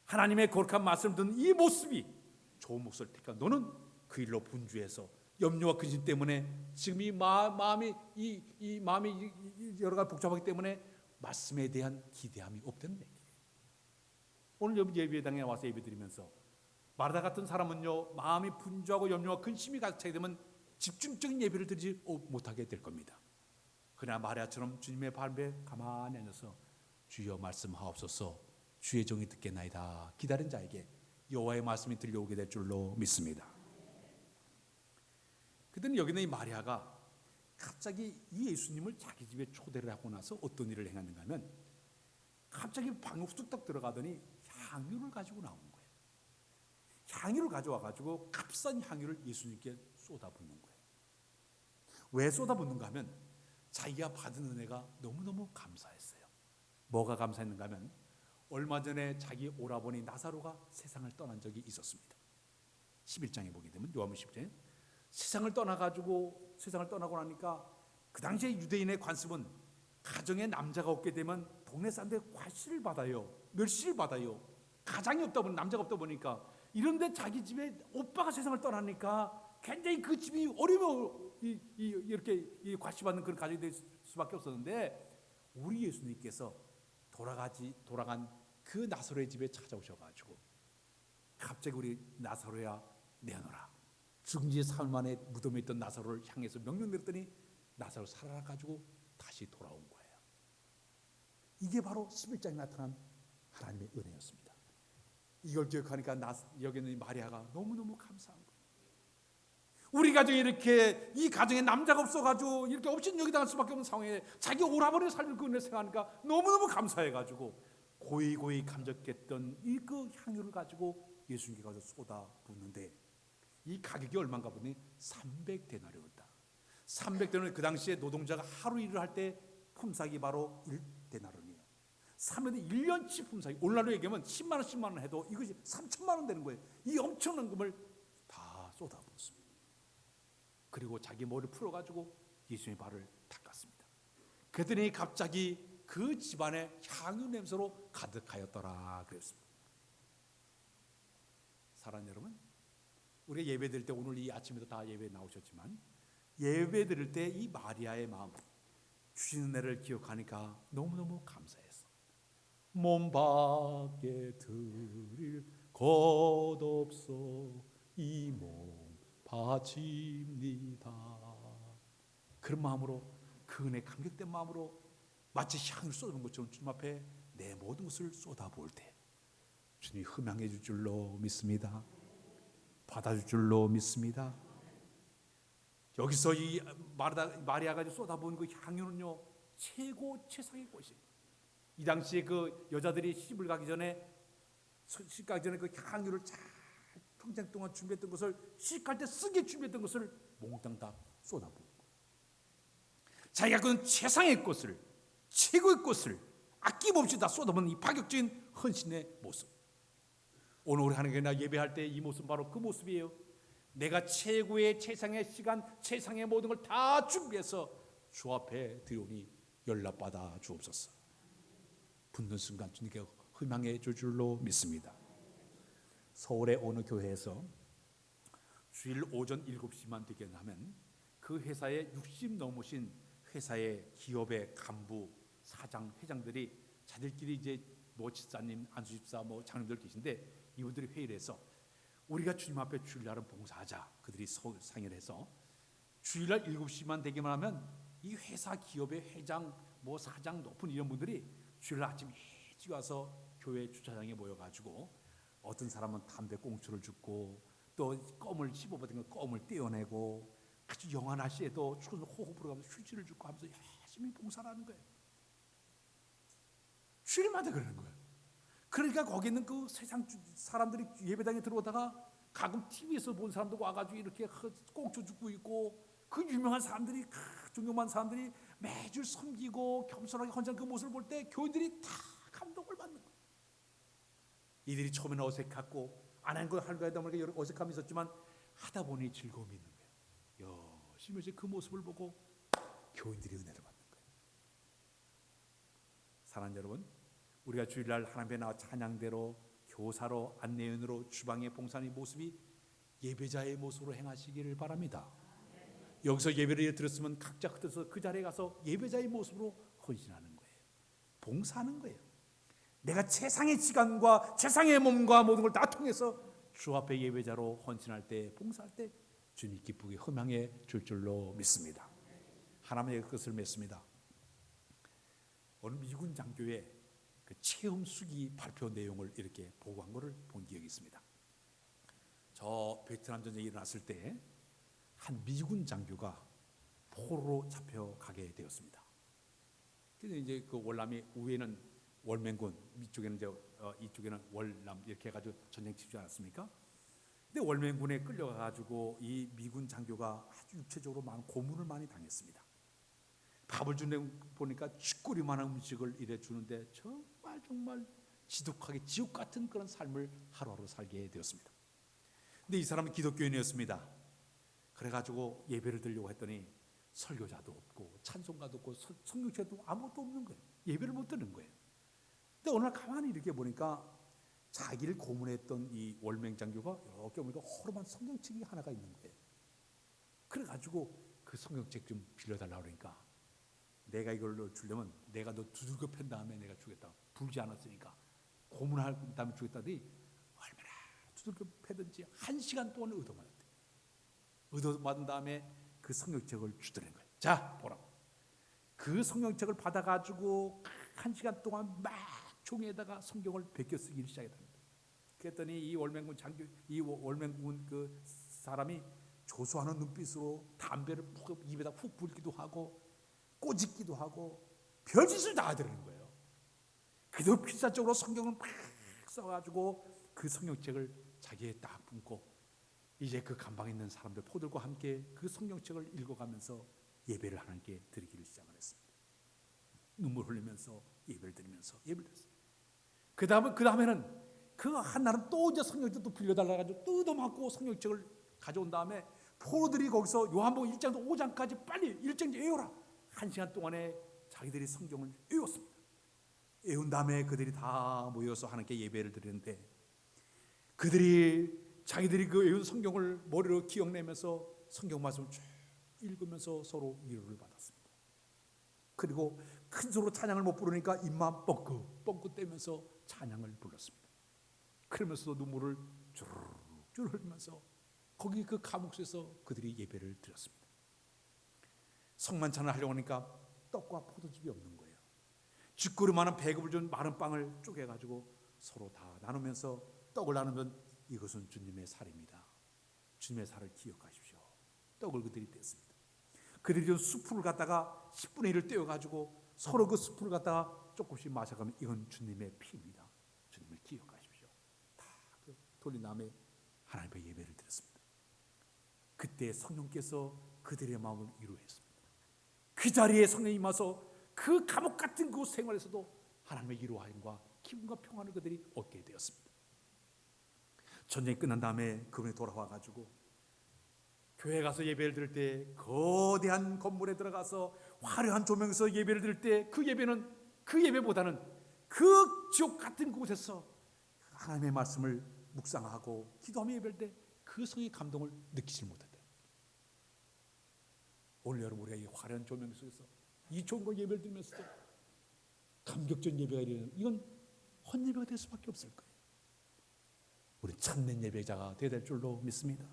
하나님의 거룩한 말씀을 듣는 이 모습이 좋은 몫을 택한 너는 그 일로 분주해서 염려와 근심 때문에 지금 이 마음이 여러 가지 복잡하기 때문에 말씀에 대한 기대함이 없다는 얘기예요. 오늘 예배당에 와서 예배드리면서 마르다 같은 사람은요 마음이 분주하고 염려와 근심이 가득차게 되면 집중적인 예배를 드리지 못하게 될 겁니다. 그러나 마리아처럼 주님의 발에 가만히 앉아서 주여 말씀하옵소서 주의 종이 듣겠나이다 기다린 자에게 여호와의 말씀이 들려오게 될 줄로 믿습니다. 그때는 여기 있는 이 마리아가 갑자기 이 예수님을 자기 집에 초대를 하고 나서 어떤 일을 행하는가 하면 갑자기 방에 쑥딱 들어가더니 향유를 가지고 나오는 거예요. 향유를 가져와 가지고 값싼 향유를 예수님께 쏟아붓는 거예요. 왜 쏟아붓는가 하면 자기가 받은 은혜가 너무너무 감사했어요. 뭐가 감사했는가 하면 얼마 전에 자기 오라버니 나사로가 세상을 떠난 적이 있었습니다. 11장에 보게 되면 요한복음 10장에 세상을 떠나고 나니까 그 당시에 유대인의 관습은 가정에 남자가 없게 되면 동네 사람들이 과시를 받아요. 멸시를 받아요. 가장이 없다 보니 남자가 없다 보니까 이런데 자기 집에 오빠가 세상을 떠나니까 굉장히 그 집이 어려워 이렇게 과시받는 그런 가정이 될 수밖에 없었는데 우리 예수님께서 돌아간 그 나사로의 집에 찾아오셔가지고 갑자기 우리 나사로야 내어놓으라. 죽은 지 사흘 만에 무덤에 있던 나사로를 향해서 명령 내렸더니 나사로 살아나가지고 다시 돌아온 거예요. 이게 바로 11장에 나타난 하나님의 은혜였습니다. 이걸 기억하니까 여기 있는 마리아가 너무너무 감사한 거예요. 우리 가정에 이렇게 이 가정에 남자가 없어가지고 이렇게 업신여기 당할 수밖에 없는 상황에 자기 오라버니 삶을 그 은혜 생각하니까 너무너무 감사해가지고 고이 감격했던 이 그 향유를 가지고 예수님께 가서 쏟아 붓는데 이 가격이 얼마인가 보니 300데나리온이다. 300데나리온 그 당시에 노동자가 하루 일을 할 때 품삯이 바로 1데나리온이에요. 1년치 품삯이 오늘날로 얘기하면 10만 원 10만 원 해도 이것이 3천만 원 되는 거예요. 이 엄청난 금을 다 쏟아붓습니다. 그리고 자기 머리를 풀어가지고 예수님의 발을 닦았습니다. 그랬더니 갑자기 그 집안의 향유 냄새로 가득하였더라 그랬습니다. 사랑하는 여러분, 우리가 예배 드릴 때 오늘 이 아침에도 다 예배 나오셨지만 예배 드릴 때 이 마리아의 마음 주신 은혜를 기억하니까 너무너무 감사했어. 몸 밖에 드릴 것 없어 이 몸 바칩니다. 그런 마음으로 그 은혜 감격된 마음으로 마치 향을 쏟아부은 것처럼 주님 앞에 내 모든 것을 쏟아부을 때 주님이 흠양해 줄 줄로 믿습니다. 받아줄 줄로 믿습니다. 여기서 이 마리아가 쏟아부은 그 향유는요, 최고 최상의 것이에요. 이 당시에 그 여자들이 시집을 가기 전에 그 향유를 잘 평생 동안 준비했던 것을 시집갈 때 쓰게 준비했던 것을 몽땅 다 쏟아부은 거예요. 자기가 그런 최상의 것을, 최고의 것을 아낌없이 다 쏟아부은 이 파격적인 헌신의 모습. 오늘 우리 하나님께 예배할 때 이 모습 바로 그 모습이에요. 내가 최고의 최상의 시간, 최상의 모든 걸 다 준비해서 주 앞에 들여오니 연락받아 주옵소서. 붙는 순간 주님께 흠양해 줄 줄로 믿습니다. 서울의 어느 교회에서 주일 오전 7시만 되게 하면 그 회사에 60 넘으신 회사의 기업의 간부, 사장, 회장들이 자들끼리 이제 노집사님, 안수집사, 장님들 계신데 이분들이 회의를 해서 우리가 주님 앞에 주일날은 봉사하자. 그들이 상의를 해서 주일날 7시만 되기만 하면 이 회사 기업의 회장, 사장, 높은 이런 분들이 주일날 아침 일찍 와서 교회 주차장에 모여가지고 어떤 사람은 담배 꽁초를 줍고 또 껌을 씹어버린 껌을 떼어내고 아주 영한 날씨에도 추운 호흡으로 가면서 휴지를 줍고 하면서 열심히 봉사를 하는 거예요. 주일마다 그러는 거예요. 그러니까 거기 있는 그 세상 사람들이 예배당에 들어오다가 가끔 TV에서 본 사람도 와가지고 이렇게 꽁초 줍고 있고 그 유명한 사람들이, 존경받는 사람들이 매주 섬기고 겸손하게 헌신하는 그 모습을 볼 때 교인들이 다 감동을 받는 거예요. 이들이 처음에는 어색하고 안 하는 거 하다 보니까 여러 어색함이 있었지만 하다 보니 즐거움이 있는 거예요. 열심히 그 모습을 보고 교인들이 은혜를 받는 거예요. 사랑하는 여러분, 우리가 주일날 하나님께 나와 찬양대로, 교사로, 안내인으로, 주방에 봉사하는 모습이 예배자의 모습으로 행하시기를 바랍니다. 여기서 예배를 드렸으면 각자 흩어서 그 자리에 가서 예배자의 모습으로 헌신하는 거예요. 봉사하는 거예요. 내가 최상의 시간과 최상의 몸과 모든 걸 다 통해서 주 앞에 예배자로 헌신할 때, 봉사할 때 주님이 기쁘게 흠양해 줄 줄로 믿습니다. 하나님의 것을 맺습니다. 어느 미군 장교의 그 체험 수기 발표 내용을 이렇게 보고한 것을 본 기억이 있습니다. 저 베트남 전쟁이 일어났을 때 한 미군 장교가 포로로 잡혀가게 되었습니다. 그래서 이제 그 월남이 위에는 월맹군, 이쪽에는 이쪽에는 월남 이렇게 해가지고 전쟁 치지 않았습니까? 근데 월맹군에 끌려가가지고 이 미군 장교가 아주 육체적으로 많은 고문을 많이 당했습니다. 밥을 주는 보니까 쥐꼬리만한 음식을 이래 주는데 정말 지독하게 지옥 같은 그런 삶을 하루하루 살게 되었습니다. 근데 이 사람은 기독교인이었습니다. 그래가지고 예배를 드리려고 했더니 설교자도 없고 찬송가도 없고 성경책도 아무것도 없는 거예요. 예배를 못 드는 거예요. 근데 어느 날 가만히 이렇게 보니까 자기를 고문했던 이 월맹 장교가 이렇게 보니까 허름한 성경책이 하나가 있는 거예요. 그래가지고 그 성경책 좀 빌려달라고 그러니까 내가 이걸 주려면 내가 너 두들겨 팬 다음에 내가 주겠다. 불지 않았으니까 고문할 다음에 주겠다더니 얼마나 두들겨 패든지 1시간 동안 얻어맞았대. 얻어맞은 다음에 그 성경책을 주더라는 거예요. 자, 보라고. 그 성경책을 받아가지고 1시간 동안 막 종이에다가 성경을 베껴 쓰기를 시작했답니다. 그랬더니 이 월맹군 장교, 이 월맹군 그 사람이 조소하는 눈빛으로 담배를 푹 입에다 훅 불기도 하고 꼬집기도 하고 별짓을 다 하더라는 거예요. 그래도 필사적으로 성경을 막 써가지고 그 성경책을 자기에 딱 품고 이제 그 감방에 있는 사람들 포들과 함께 그 성경책을 읽어가면서 예배를 하나님께 드리기를 시작을 했습니다. 눈물 흘리면서 예배를 드리면서 예배를 드렸습니다. 그 다음에는 그 한날은 또 이제 성경책을 또 빌려달라 가지고 뜯어맞고 성경책을 가져온 다음에 포로들이 거기서 요한복음 1장부터 5장까지 빨리 1장 외워라. 1시간 동안에 자기들이 성경을 외웠습니다. 외운 다음에 그들이 다 모여서 하나님께 예배를 드리는데 그들이 자기들이 그 외운 성경을 머리로 기억내면서 성경 말씀을 쭉 읽으면서 서로 위로를 받았습니다. 그리고 큰 소리로 찬양을 못 부르니까 입만 뻥긋 떼면서 찬양을 불렀습니다. 그러면서도 눈물을 주르륵 흘리면서 거기 그 감옥에서 그들이 예배를 드렸습니다. 성만찬을 하려고 하니까 떡과 포도즙이 없는 거예요. 쥐꼬리만한 배급을 준 마른 빵을 쪼개가지고 서로 다 나누면서 떡을 나누면 이것은 주님의 살입니다. 주님의 살을 기억하십시오. 떡을 그들이 뗐습니다. 그들이 준 수프를 갖다가 10분의 1을 떼어가지고 서로 그 수프를 갖다가 조금씩 마셔가면 이건 주님의 피입니다. 주님을 기억하십시오. 다 돌린 다음에 하나님의 예배를 드렸습니다. 그때 성령께서 그들의 마음을 위로했습니다. 그 자리에 성령이 임하서 그 감옥 같은 그 생활에서도 하나님의 위로함과 기쁨과 평안을 그들이 얻게 되었습니다. 전쟁이 끝난 다음에 그분이 돌아와가지고 교회 가서 예배를 드릴 때 거대한 건물에 들어가서 화려한 조명에서 예배를 드릴 때 그 예배보다는 그 지옥 같은 곳에서 하나님의 말씀을 묵상하고 기도하며 예배할 때 그 성의 감동을 느끼지 못했다. 오늘 여러분 우리가 이 화려한 조명 속에서 이 좋은 거 예배를 드리면서도 감격적인 예배가 이루어지는 이건 헛예배가 될 수밖에 없을 거예요. 우리 참된 예배자가 되어야 될 줄로 믿습니다.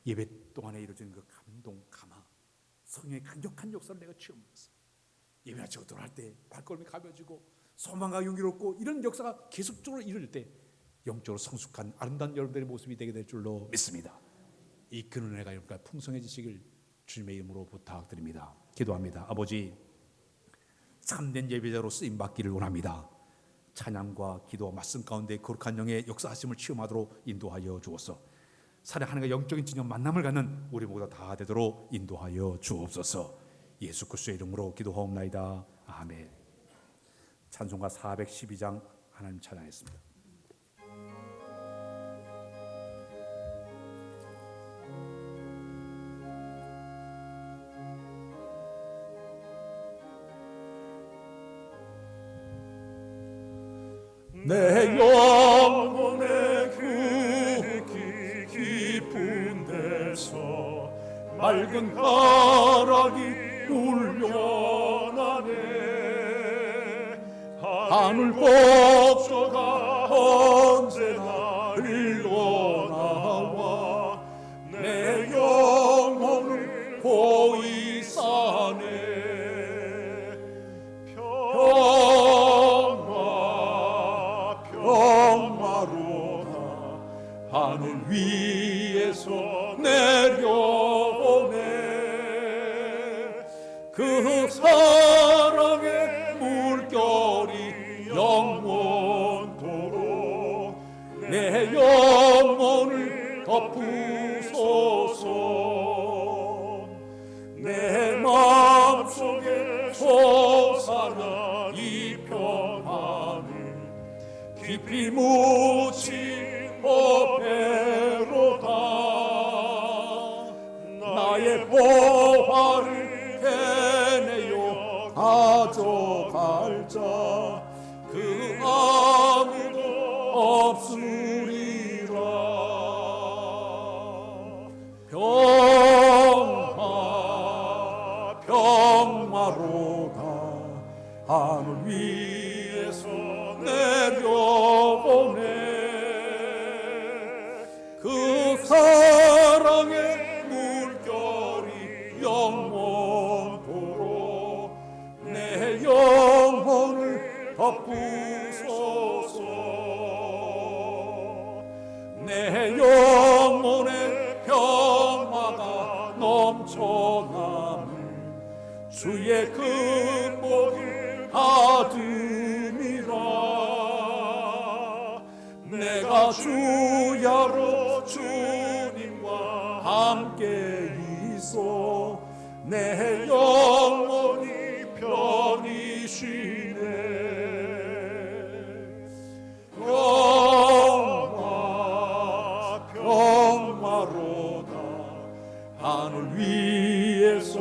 예배 동안에 이루어지는 그 감동, 감화, 성령의 강력한 역사를 내가 체험했어. 예배를 치고 돌아갈 때 발걸음이 가벼워지고 소망과 용기를 얻고 이런 역사가 계속적으로 이루어질 때 영적으로 성숙한 아름다운 여러분들의 모습이 되게 될 줄로 믿습니다. 이 큰 은혜가 여러분과 풍성해지시길 주님의 이름으로 부탁드립니다. 기도합니다. 아버지, 참된 예배자로 쓰임받기를 원합니다. 찬양과 기도, 말씀 가운데 거룩한 영의 역사하심을 체험하도록 인도하여 주옵소서. 살아 하나님과 영적인 진정 만남을 갖는 우리 모두 다 되도록 인도하여 주옵소서. 예수 그리스도의 이름으로 기도하옵나이다. 아멘. 찬송가 412장 하나님 찬양했습니다. 내 영혼의 그 깊은 데서 맑은 가락이 울려나네. 하늘 복조가 언제나 흘러나와 내 영혼을 고이 싸네. 평화로다 하늘 위에서 내려오네. 그 사랑의 물결이 영원토록 내 영혼을 덮으소서. 내 마음속에 솟아나 이 평안을 깊이 묻힌 보배로다. 나의 보화를 해내어 가져갈 자 그 아무도 없으리라. 평화로다 하늘 위에서 내려오네. 그 사랑의 물결이 영원토록 내 영혼을 덮으소서. 내 영혼의 평화가 넘쳐나는 주의 근복을 받음이라. 내가 주야로 주님과 함께 있어 내 영혼이 편히 쉬네. 평화로다 하늘 위에서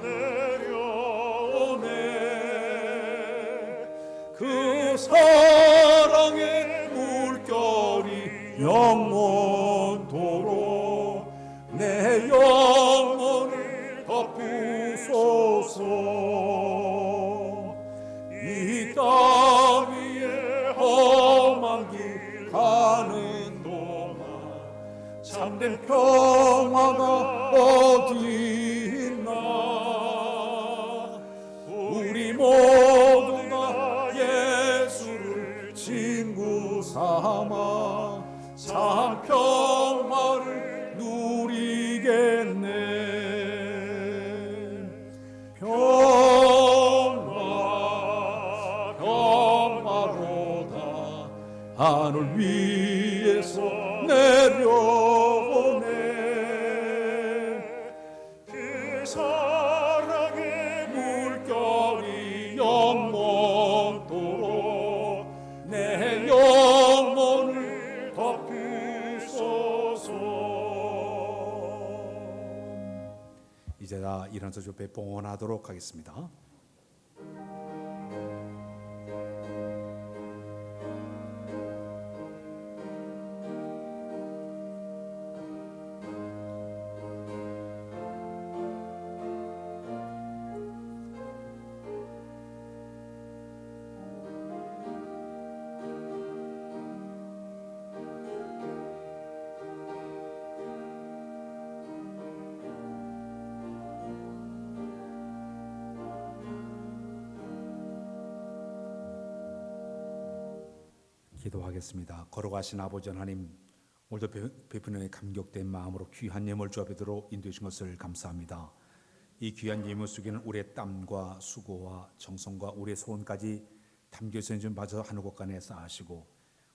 내려오네. 그 사랑의 물결이 영원토록 내 영혼을 덮으소서. 이 땅 위에 험한 길 가는 동안 참된 평화가 어디 있나. 내려오네. 그 사랑의 물결이 영원토록 내 영혼을 덮으소서. 이제 다 일어나서 주 앞에 봉헌하도록 하겠습니다. 기도하겠습니다. 걸어가신 아버지 하나님, 오늘도 베푸는 감격된 마음으로 귀한 예물 주 앞에 들어 인도해 주신 것을 감사합니다. 이 귀한 예물 속에는 우리의 땀과 수고와 정성과 우리의 소원까지 담겨져 있는 줄 마저 하늘곳 간에 쌓으시고,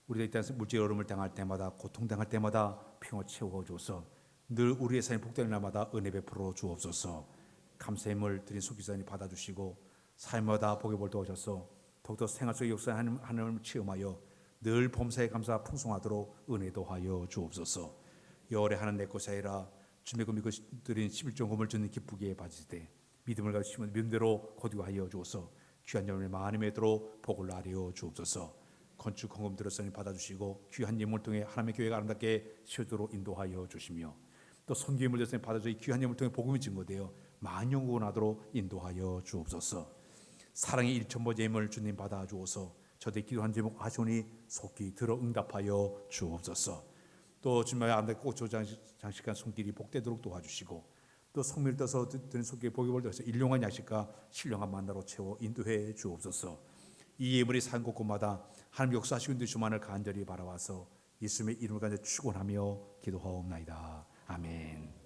우리가 이 땅에서 물질 어려움을 당할 때마다, 고통당할 때마다 평화 채워주어서 늘 우리의 삶이 복되는 날마다 은혜 베풀어 주옵소서. 감사의 예물 드린 속기사님 받아주시고 삶마다 복의 볼도 오셔서 더욱더 생활 속의 역사 하나님을 체험하여 늘 범사에 감사 풍성하도록 은혜도 하여 주옵소서. 여호와의 하나님 내 것이 아니라 주님의 믿고 드린 11종금을 주는 기쁘게 받으실 때 믿음을 가지고 믿음대로 거두하여 주옵소서. 귀한 예물의 마음에 들어 복을 나려 주옵소서. 건축 헌금 들었으니 받아주시고 귀한 예물을 통해 하나님의 교회가 아름답게 세우도록 인도하여 주시며, 또 선교 예물 들었으니 받아줘 이 귀한 예물을 통해 복음이 증거되어 만영구원 하도록 인도하여 주옵소서. 사랑의 일천번째 예물 주님 받아주옵소서. 저들의 기도한 제목 아시오니 속히 들어 응답하여 주옵소서. 또 주님의 아름답게 꽃으로 장식한 손길이 복되도록 도와주시고, 또 성밀 떠서 드는 손길에 복이 벌어서 일용한 양식과 신령한 만나로 채워 인도해 주옵소서. 이 예물이 산 곳곳마다 하나님 역사하시는 주만을 간절히 바라와서 예수님의 이름을 간절히 축원하며 기도하옵나이다. 아멘.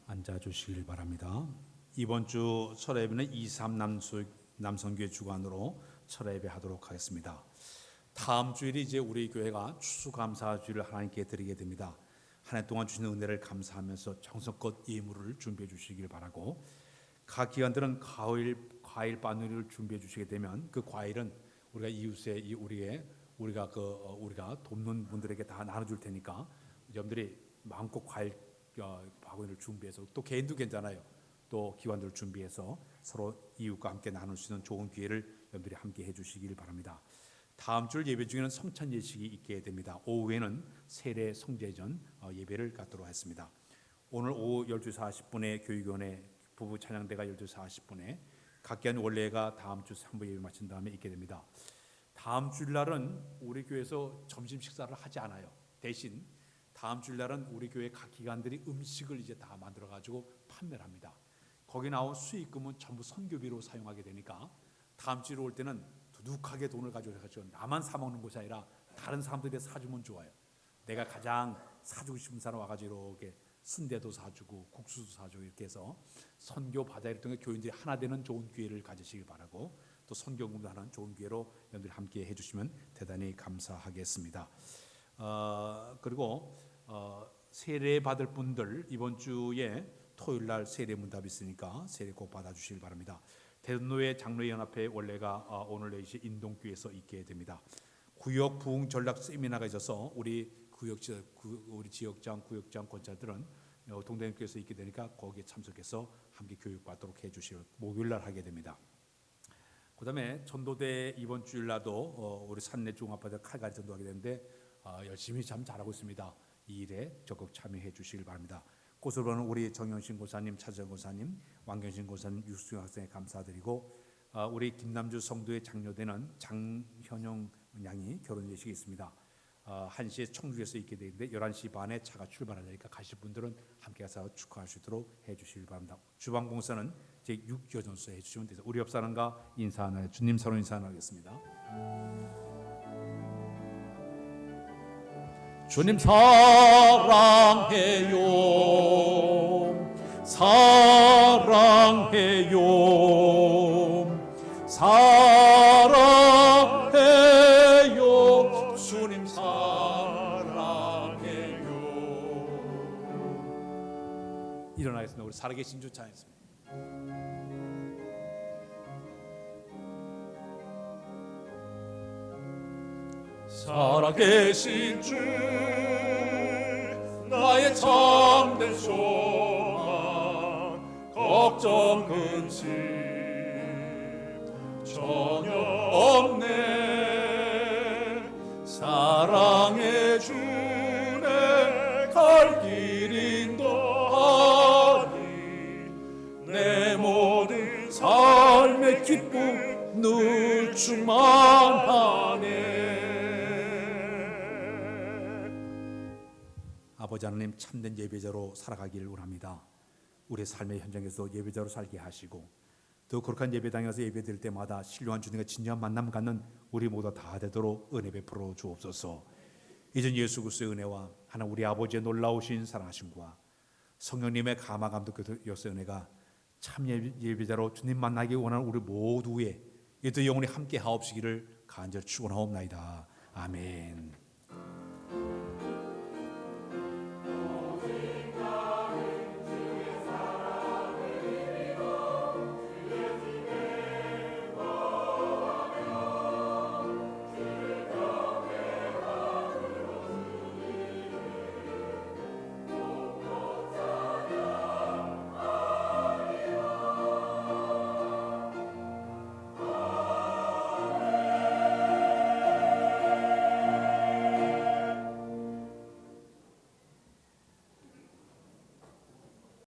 앉아 주시길 바랍니다. 이번 주 철야 예배는 23 남성교회 주관으로 철야 예배 하도록 하겠습니다. 다음 주일이 이제 우리 교회가 추수감사주일을 하나님께 드리게 됩니다. 한 해 동안 주신 은혜를 감사하면서 정성껏 예물을 준비해 주시길 바라고, 각 기관들은 과일 바늘을 준비해 주시게 되면 그 과일은 우리가 이웃에 우리가 돕는 분들에게 다 나눠줄 테니까 여러분들이 마음껏 과일 바구니를 준비해서, 또 개인도 괜찮아요. 또 기관들을 준비해서 서로 이웃과 함께 나눌 수 있는 좋은 기회를 여러분들이 함께 해주시길 바랍니다. 다음 주 예배 중에는 성찬 예식이 있게 됩니다. 오후에는 세례 성제전 예배를 갖도록 했습니다. 오늘 오후 12시 40분에 교육위원회 부부 찬양대가 12시 40분에 각기한 원래가 다음 주 3부 예배 마친 다음에 있게 됩니다. 다음 주일날은 우리 교회에서 점심 식사를 하지 않아요. 대신 다음 주일날은 우리 교회 각 기관들이 음식을 이제 다 만들어 가지고 판매를 합니다. 거기 나온 수익금은 전부 선교비로 사용하게 되니까 다음 주에 올 때는 두둑하게 돈을 가지고 나만 사 먹는 것이 아니라 다른 사람들이 사주면 좋아요. 내가 가장 사주고 싶은 사람 와가지고 이렇게 순대도 사주고 국수도 사주고 이렇게 해서 선교 바다를 통해 교인들이 하나 되는 좋은 기회를 가지시길 바라고, 또 선교금도 하는 좋은 기회로 여러분들이 함께 해주시면 대단히 감사하겠습니다. 그리고 세례 받을 분들 이번 주에 토요일 날 세례 문답이 있으니까 세례 꼭 받아주시길 바랍니다. 대전로회 장로연합회 원래가 오늘 4시 인동교에서 있게 됩니다. 구역 부흥 전략 세미나가 있어서 우리 지역장, 구역장 권사들은 동대문교에서 있게 되니까 거기에 참석해서 함께 교육받도록 해주시길 목요일 날 하게 됩니다. 그다음에 전도대 이번 주일 날도 우리 산내 중앙아파트 칼갈이 전도하게 되는데 열심히 참 잘하고 있습니다. 이 일에 적극 참여해 주시길 바랍니다. 꽃을 보는 우리 정영신 고사님, 차재정 고사님, 왕경신 고사님, 유수영 학생에 감사드리고, 우리 김남주 성도의 장녀되는 장현영 양이 결혼 예식이 있습니다. 1시에 청주에서 있게 되는데 11시 반에 차가 출발하니까 가실 분들은 함께 가서 축하할 수 있도록 해주시기 바랍니다. 주방 봉사는 제6여전서 해주시면 돼서 우리 옆사람과 인사하나 주님 서로 인사하겠습니다. 주님 사랑해요, 사랑해요, 사랑해요, 주님 사랑해요. 일어나겠습니다. 우리 살아계신 주 찬양했습니다. 살아계신 주 나의 참된 소망 걱정 근심 전혀 없네 사랑의 주내 갈 길 인도하니 내 모든 삶의 기쁨 늘 충만하네. 아버지 하나님 참된 예배자로 살아가기를 원합니다. 우리 삶의 현장에서 예배자로 살게 하시고 또 거룩한 예배당에 가서 예배드릴 때마다 신령한 주님과 진정한 만남 갖는 우리 모두 다 되도록 은혜 베풀어 주옵소서. 이전 예수 그리스도의 은혜와 하나님 우리 아버지의 놀라우신 사랑하심과 성령님의 감화 감독의 은혜가 참 예배자로 주님 만나기 원하는 우리 모두의 이도 영원히 함께 하옵시기를 간절히 축원하옵나이다. 아멘.